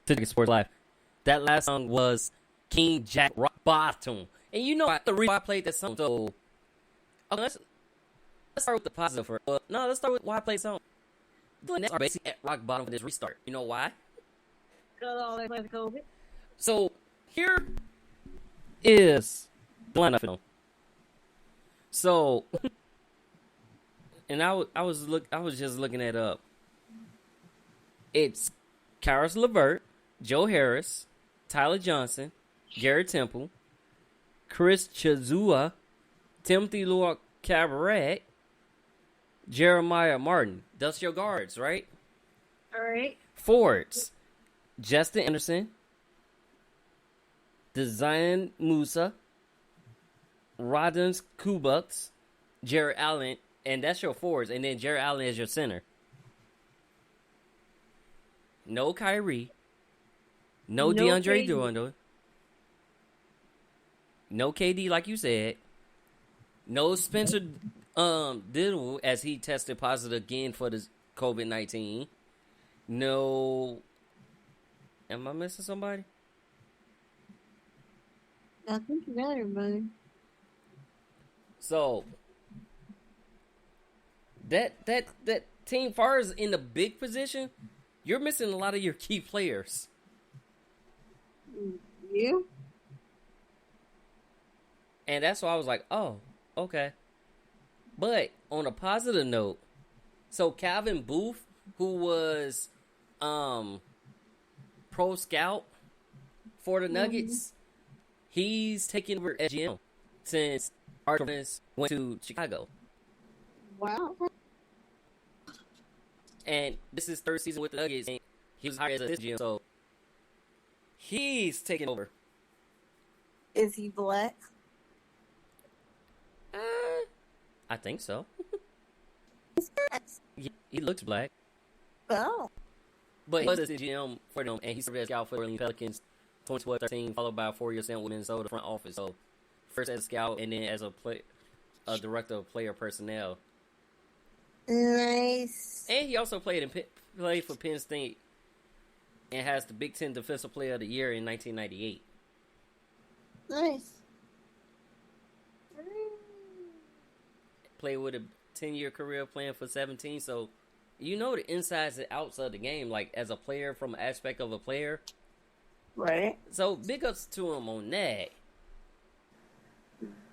to the Sports Life. That last song was King Jack Rock Bottom. And you know the reason why I played that song. So, okay, let's start with the positive first. No, let's start with why I played the song. The Nets are basically at rock bottom for this restart. You know why? Got all that by the COVID. So, here is the lineup. So, and I was just looking it up. It's Karis LeVert, Joe Harris, Tyler Johnson, Garrett Temple, Chris Chizua, Timothy Lua Cabaret, Jeremiah Martin. That's your guards, right? All right. Forwards, Justin Anderson, Dezian Musa, Rodens Kubucks, Jared Allen, and that's your forwards, and then Jared Allen is your center. No Kyrie. No DeAndre Jordan. No KD, like you said. No Spencer Diddle, as he tested positive again for the COVID-19. No. Am I missing somebody? I think you got everybody. So that team, far as in the big position, you're missing a lot of your key players. You? And that's why I was like, oh, okay. But on a positive note, so Calvin Booth, who was pro scout for the Nuggets, he's taken over as GM since Artemis went to Chicago. Wow. And this is his third season with the Nuggets, and he was hired as a GM, so he's taking over. Is he black? I think so. He's black. He looks black. Oh. But he was the GM for them, and he served as scout for the Orleans Pelicans 2012-13, followed by a 4-year stint with Minnesota front office. So, first as a scout, and then as a director of player personnel. Nice. And he also played for Penn State, and has the Big Ten Defensive Player of the Year in 1998. Nice. Played with a 10-year career playing for 17, so you know the insides and outs of the game, like as a player, from an aspect of a player. Right. So big ups to him on that.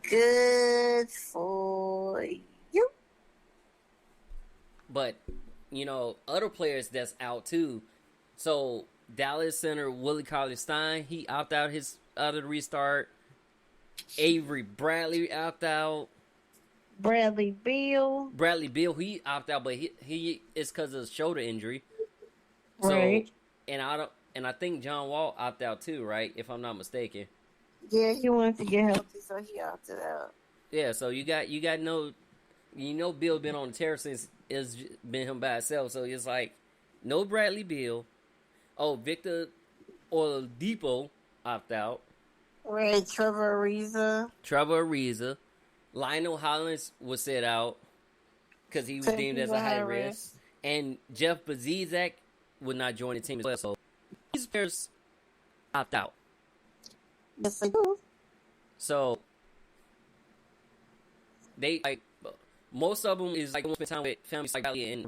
Good for you. But, you know, other players that's out too. So Dallas center Willie Cauley-Stein, he opted out out of the restart. Avery Bradley opted out. Bradley Beal, he opted out, but he is because of his shoulder injury. right? So, and I think John Wall opted out too, right? If I'm not mistaken. Yeah, he wanted to get healthy, so he opted out. Yeah, so you got Bill been on the tear since it's been him by himself. So it's like no Bradley Beal. Oh, Victor Oladipo opted out. Right, Trevor Ariza. Lionel Hollins was set out because he was deemed as a high risk. And Jeff Bezizak would not join the team as well. So these players opt out. Yes, I do. So they most of them is like spend time with family psychology, and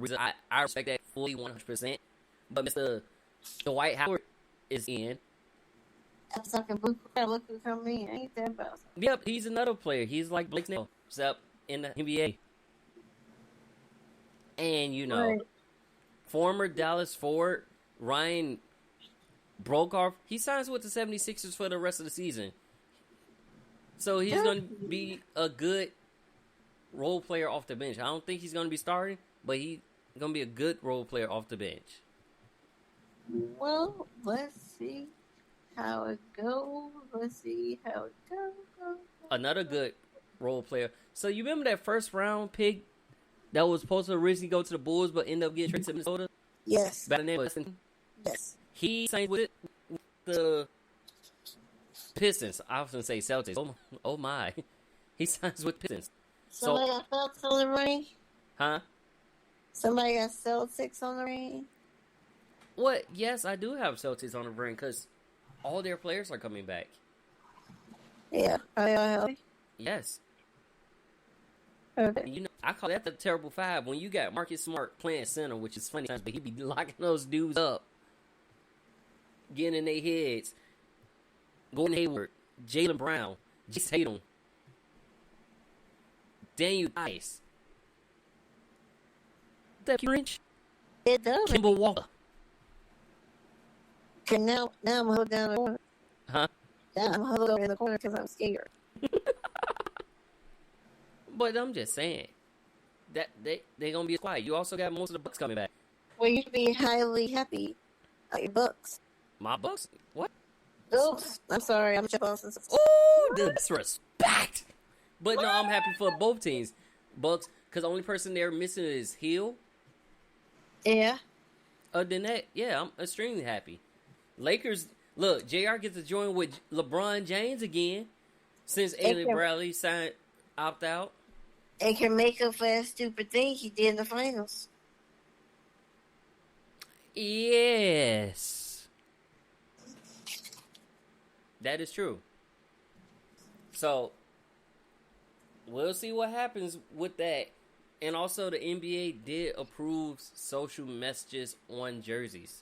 I respect that fully 100%. But Mr. Dwight Howard is in. That's like a blue look who come in. Ain't that about? Yep, he's another player. He's like Blake Snell, except in the NBA. And, you know, Right. former Dallas forward Ryan Brokoff, he signs with the 76ers for the rest of the season. So he's going to be a good role player off the bench. I don't think he's going to be starting, but he's going to be a good role player off the bench. Well, let's see how it goes. Another good role player. So you remember that first round pick that was supposed to originally go to the Bulls but ended up getting traded to Minnesota? Yes. By the name of Weston? Yes. He signed with the Pistons. I was going to say Celtics. Oh my. He signs with Pistons. So they got thoughts on the money? Huh? Somebody got Celtics on the ring. What? Yes, I do have Celtics on the ring because all their players are coming back. Yeah. Are they all healthy? Yes. Okay. You know, I call that the terrible five when you got Marcus Smart playing center, which is funny, but he be locking those dudes up, getting in their heads. Gordon Hayward, Jaylen Brown, Jace Tatum, Daniel Tice, that French, It does. Kimball Walker, Okay, now I'm huddled down in the corner. huh? Now I'm huddled over in the corner because I'm scared. But I'm just saying that they gonna be quiet. You also got most of the Bucks coming back. Well, you'd be highly happy about your Bucks. My Bucks? What? Oops. I'm sorry. I'm Boston. Ooh, the disrespect. But no, I'm happy for both teams. Bucks, because the only person they're missing is Hill. Yeah. Other than that, yeah, I'm extremely happy. Lakers, look, JR gets to join with LeBron James again since Aileen Bradley signed opt out. They can make up for that stupid thing he did in the finals. Yes. That is true. So, we'll see what happens with that. And also, the NBA did approve social messages on jerseys.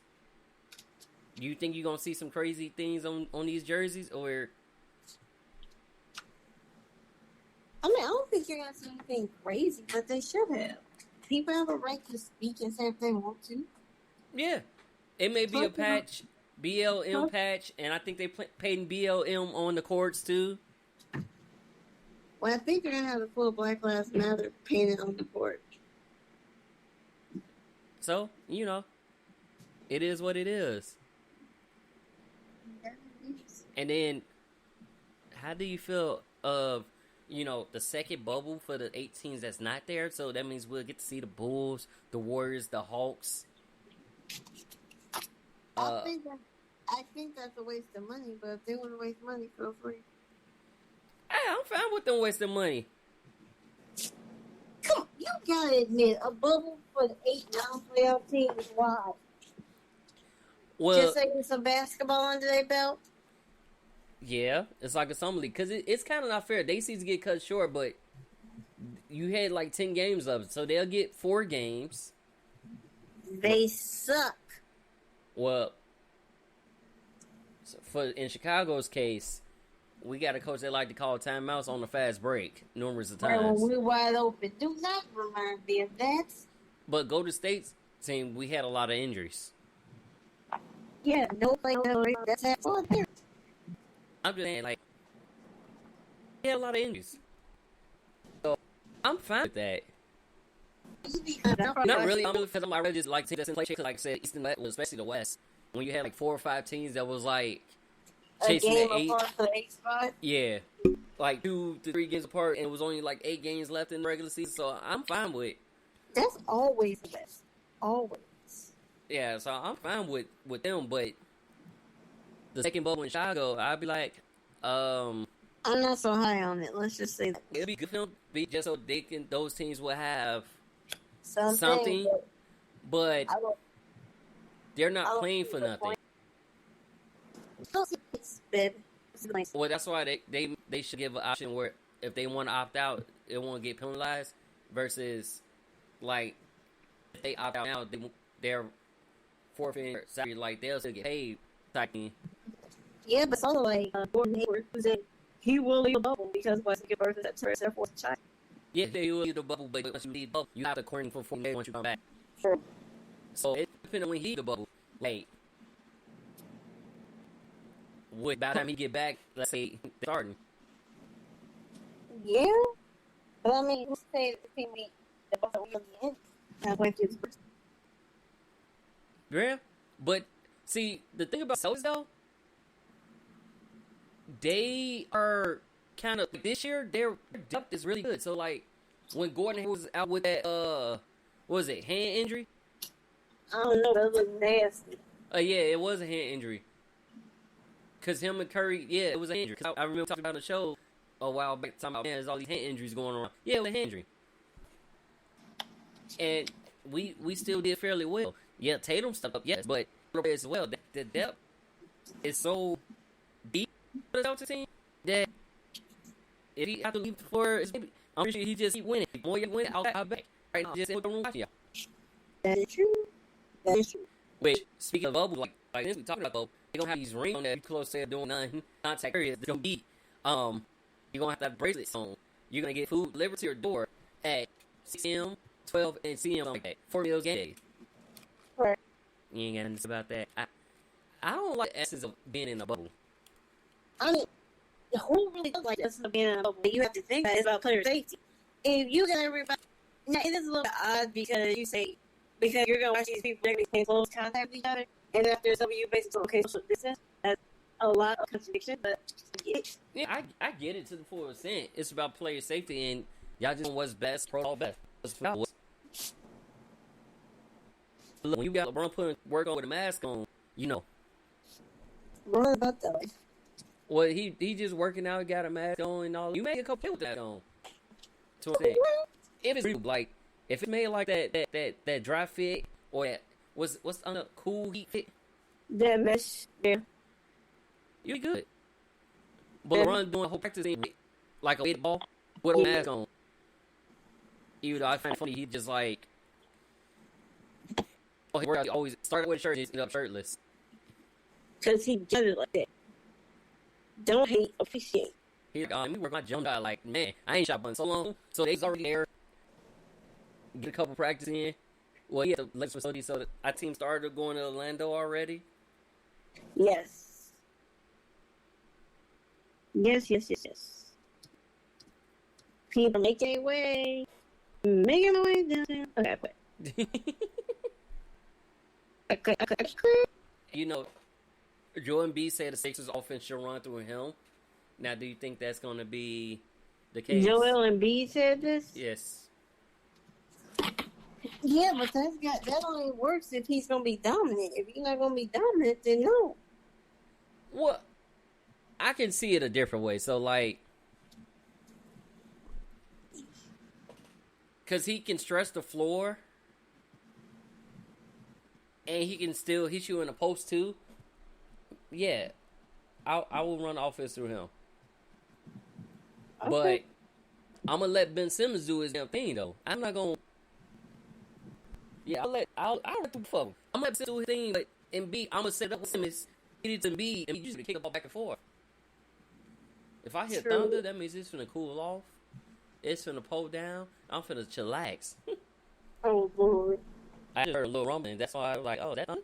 Do you think you're going to see some crazy things on these jerseys? Or I mean, I don't think you're going to see anything crazy, but they should have. People have a right to speak and say if they want to. yeah, it may be a patch, BLM patch, and I think they painting BLM on the courts too. Well, I think they're going to have the full Black Lives Matter painted on the board. So, you know, it is what it is. And then, how do you feel of, you know, the second bubble for the 8 teams that's not there? So that means we'll get to see the Bulls, the Warriors, the Hawks. I think that's a waste of money, but if they want to waste money, feel free. Hey, I'm fine with them wasting money. Come on, you gotta admit, a bubble for the 8 non-playoff teams is wild. Well, Just like with some basketball under their belt. yeah, it's like a summer league because it's kind of not fair. They season get cut short, but you had like 10 games of it, so they'll get 4 games. They suck. Well, so in Chicago's case, we got a coach that like to call timeouts on the fast break numerous of Well, times. we're wide open. Do not remind me of that. But Golden State's team, we had a lot of injuries. Yeah, no play. That's that fun there. I'm just saying, like, we had a lot of injuries. So, I'm fine with that. Not really. I'm because I really just like to take that play, because like I said, East and West, especially the West, when you had like 4 or 5 teams that was like chasing the 8. Apart for the 8 spot. Yeah. Like 2 to 3 games apart, and it was only like 8 games left in the regular season, so I'm fine with it. That's always the best. Always. Yeah, so I'm fine with them, but the second bubble in Chicago, I'd be like, I'm not so high on it. Let's just say that. it'd be good for them to be just so those teams will have Something. something, but I don't- they're I not don't playing see for the nothing. point. It's bad. It's nice. Well, that's why they should give an option where if they want to opt out, it won't get penalized, versus like if they opt out now, they're forfeiting salary, like they'll still get paid. Yeah, but it's also like Gordon Hayward, who said he will leave a bubble because once he gives birth to that therefore it's a child. Yeah, they will leave the bubble, but once you leave the bubble, you have to quarantine for 4 days once you come back. Sure. So it depends on when he leave the bubble. Like, by the time he get back, let's say starting. Yeah, but I mean, who said the team the bubble will be in? That's why it's first. Yeah, but see, the thing about Celtics though, they are kind of this year. Their depth is really good. So like, when Gordon was out with that what was it, hand injury? I don't know, that looked nasty. Yeah, it was a hand injury. Cause him and Curry, yeah, it was an injury. Cause I remember talking about the show a while back, talking about, man, there's all these hand injuries going on. Yeah, it was a hand injury. And we still did fairly well. Yeah, Tatum stepped up, yes, but as well, the depth is so deep for the Celtics team that if he have to leave the floor, I'm sure he just keep winning. The more you win, I'll back. Right now, just in the room watching y'all. That is true. That is true. Which, speaking of bubble, like this we talking about, they're gonna have these rings on that close to doing nothing contact areas. They're gonna be, you're gonna have to have bracelets on. You're gonna get food delivered to your door at 6 a.m., 12, and CM like that. 4 meals a day. Right. You ain't got nothing about that. I don't like the essence of being in a bubble. I mean, who really does like this being in a bubble? You have to think that it's about player safety. If you got everybody, now it is a little bit odd because you're gonna watch these people in close contact with each other, and after some of you basically okay social distance. That's a lot of contradiction, but yeah, I get it to the full extent. It's about player safety, and y'all just know what's best, protocol best. Look, when you got LeBron putting work on with a mask on, you know. What about that? Well, he just working out, got a mask on and all. You made a couple with that on. To a if it's real, like if it made like that dry fit or that what's on a cool heat fit, that mesh, yeah, you be good. But LeBron doing a whole practice thing with like a ball with a mask on. Even though I find it funny, he just like he always started with a shirt and ended up shirtless. Because he does it like that. Don't hate, appreciate. He let me work my jump out like, man, I ain't shot button so long. So they's already there. Get a couple practice in. Well, he had the Lakers facility, so our team started going to Orlando already. Yes. Yes. People make their way. Making my way downtown. Okay, quit. You know, Joel Embiid said the Sixers offense should run through him. Now, do you think that's going to be the case? Joel Embiid said this? Yes. Yeah, but that only works if he's going to be dominant. If you're not going to be dominant, then no. Well, I can see it a different way. So, like, because he can stretch the floor, and he can still hit you in the post, too. Yeah, I will run offense through him. Okay. But I'm going to let Ben Simmons do his damn thing, though. I'm not going to. Yeah, I'll let the fuck. I'm going to let Simmons do his thing, but Embiid, I'm going to set up with Simmons. He needs Embiid, and he usually kick the ball back and forth. If I hit Thunder, that means it's finna cool off. It's finna pull down. I'm finna chillax. Oh, Lord. I just heard a little rumbling. That's why I was like, oh, that Thunder?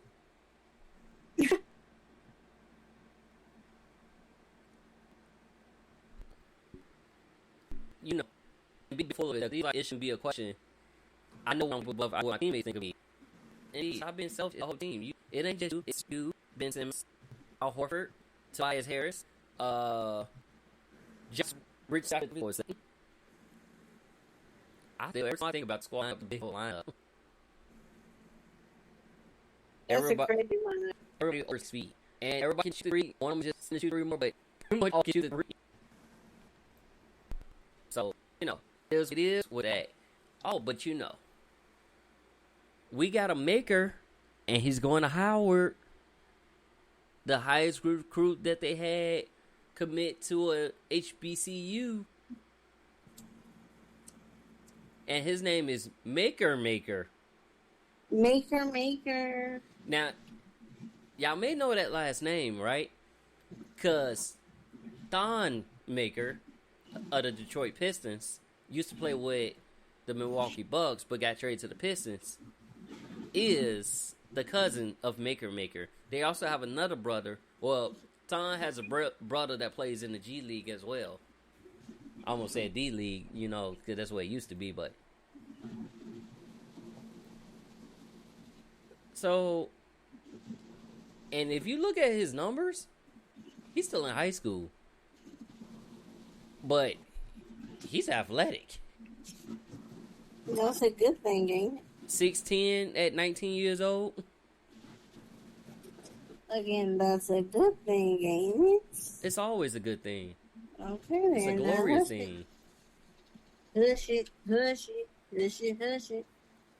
You know, before that, it shouldn't be a question. I know I'm above what my teammates think of me. And I've been selfish the whole team. It ain't just you. It's you, Ben Simmons, Al Horford, Tobias Harris, just Rich Side before. I feel every time I think about the squad lineup, the big whole lineup. That's a crazy lineup. Everybody over speed. And everybody can shoot the three. One of them just shoot three more, but pretty much all can shoot the three. So, you know, it is with that. Oh, but you know, we got a maker, and he's going to Howard, the highest recruit that they had commit to a HBCU. And his name is Maker. Maker. Now, y'all may know that last name, right? Because Thon Maker of the Detroit Pistons used to play with the Milwaukee Bucks, but got traded to the Pistons, is the cousin of Maker. They also have another brother. Well, Thon has a brother that plays in the G League as well. I almost said D League, you know, because that's what it used to be, but. So, and if you look at his numbers, he's still in high school. But he's athletic. That's a good thing, ain't it? 6'10" at 19 years old. Again, that's a good thing, ain't it? It's always a good thing. Okay, It's a glorious thing. Hush it.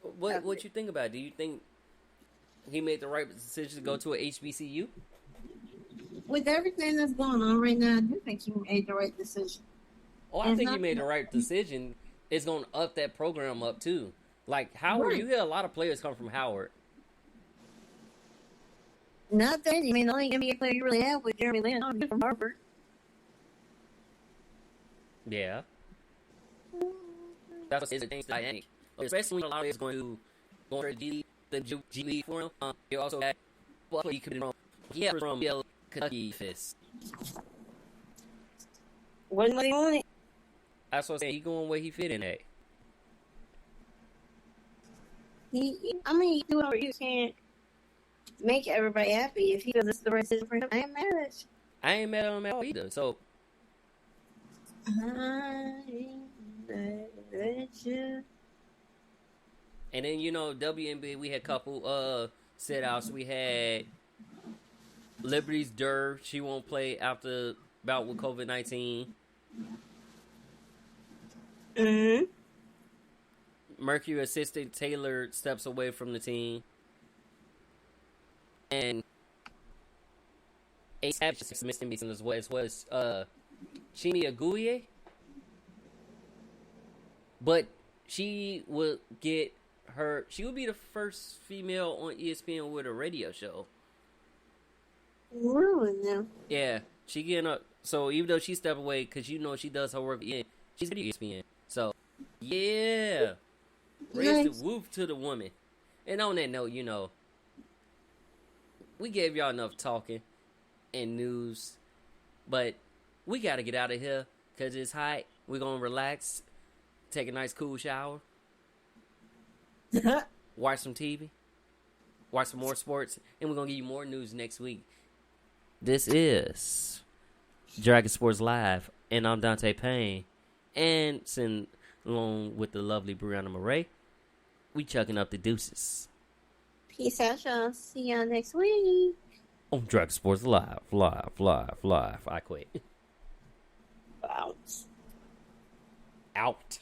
What you think about it? Do you think he made the right decision to go to a HBCU? With everything that's going on right now, I do think he made the right decision. Oh, I think he made the right decision. It's going to up that program up too. Like Howard, Right. you hear a lot of players come from Howard. Nothing. I mean, the only NBA player you really have was Jeremy Lin from Harvard. Yeah. That's what's the dynamic. Especially when a lot of players going to the G League for him. You also had he could be from Kentucky Fist. Wasn't what he wanted. That's what I'm saying. He going where he fit in at. I mean, you do whatever you can make everybody happy. If he feels it's the right decision for him, I ain't mad at you. I ain't mad at him at all either. So I ain't mad at you. and then WNBA we had a couple sit outs. We had Liberty's Durr. She won't play after bout with COVID-19. Mm-hmm. Mercury assistant Taylor steps away from the team. And Ace Habs missing as well as Chini Aguye. But she would be the first female on ESPN with a radio show. Really now? Yeah, she getting up. So even though she stepped away, because she does her work, she's at ESPN. So yeah, raise the whoop to the woman. And on that note, we gave y'all enough talking and news, but we gotta get out of here because it's hot. We're gonna relax, take a nice cool shower, watch some TV, watch some more sports, and we're gonna give you more news next week. This is Dragon Sports Live, and I'm Donte Payne, and sitting along with the lovely Briana Marrae. We chucking up the deuces. Peace out, y'all. See y'all next week. On Dragon Sports Live. I quit. Bounce. Out.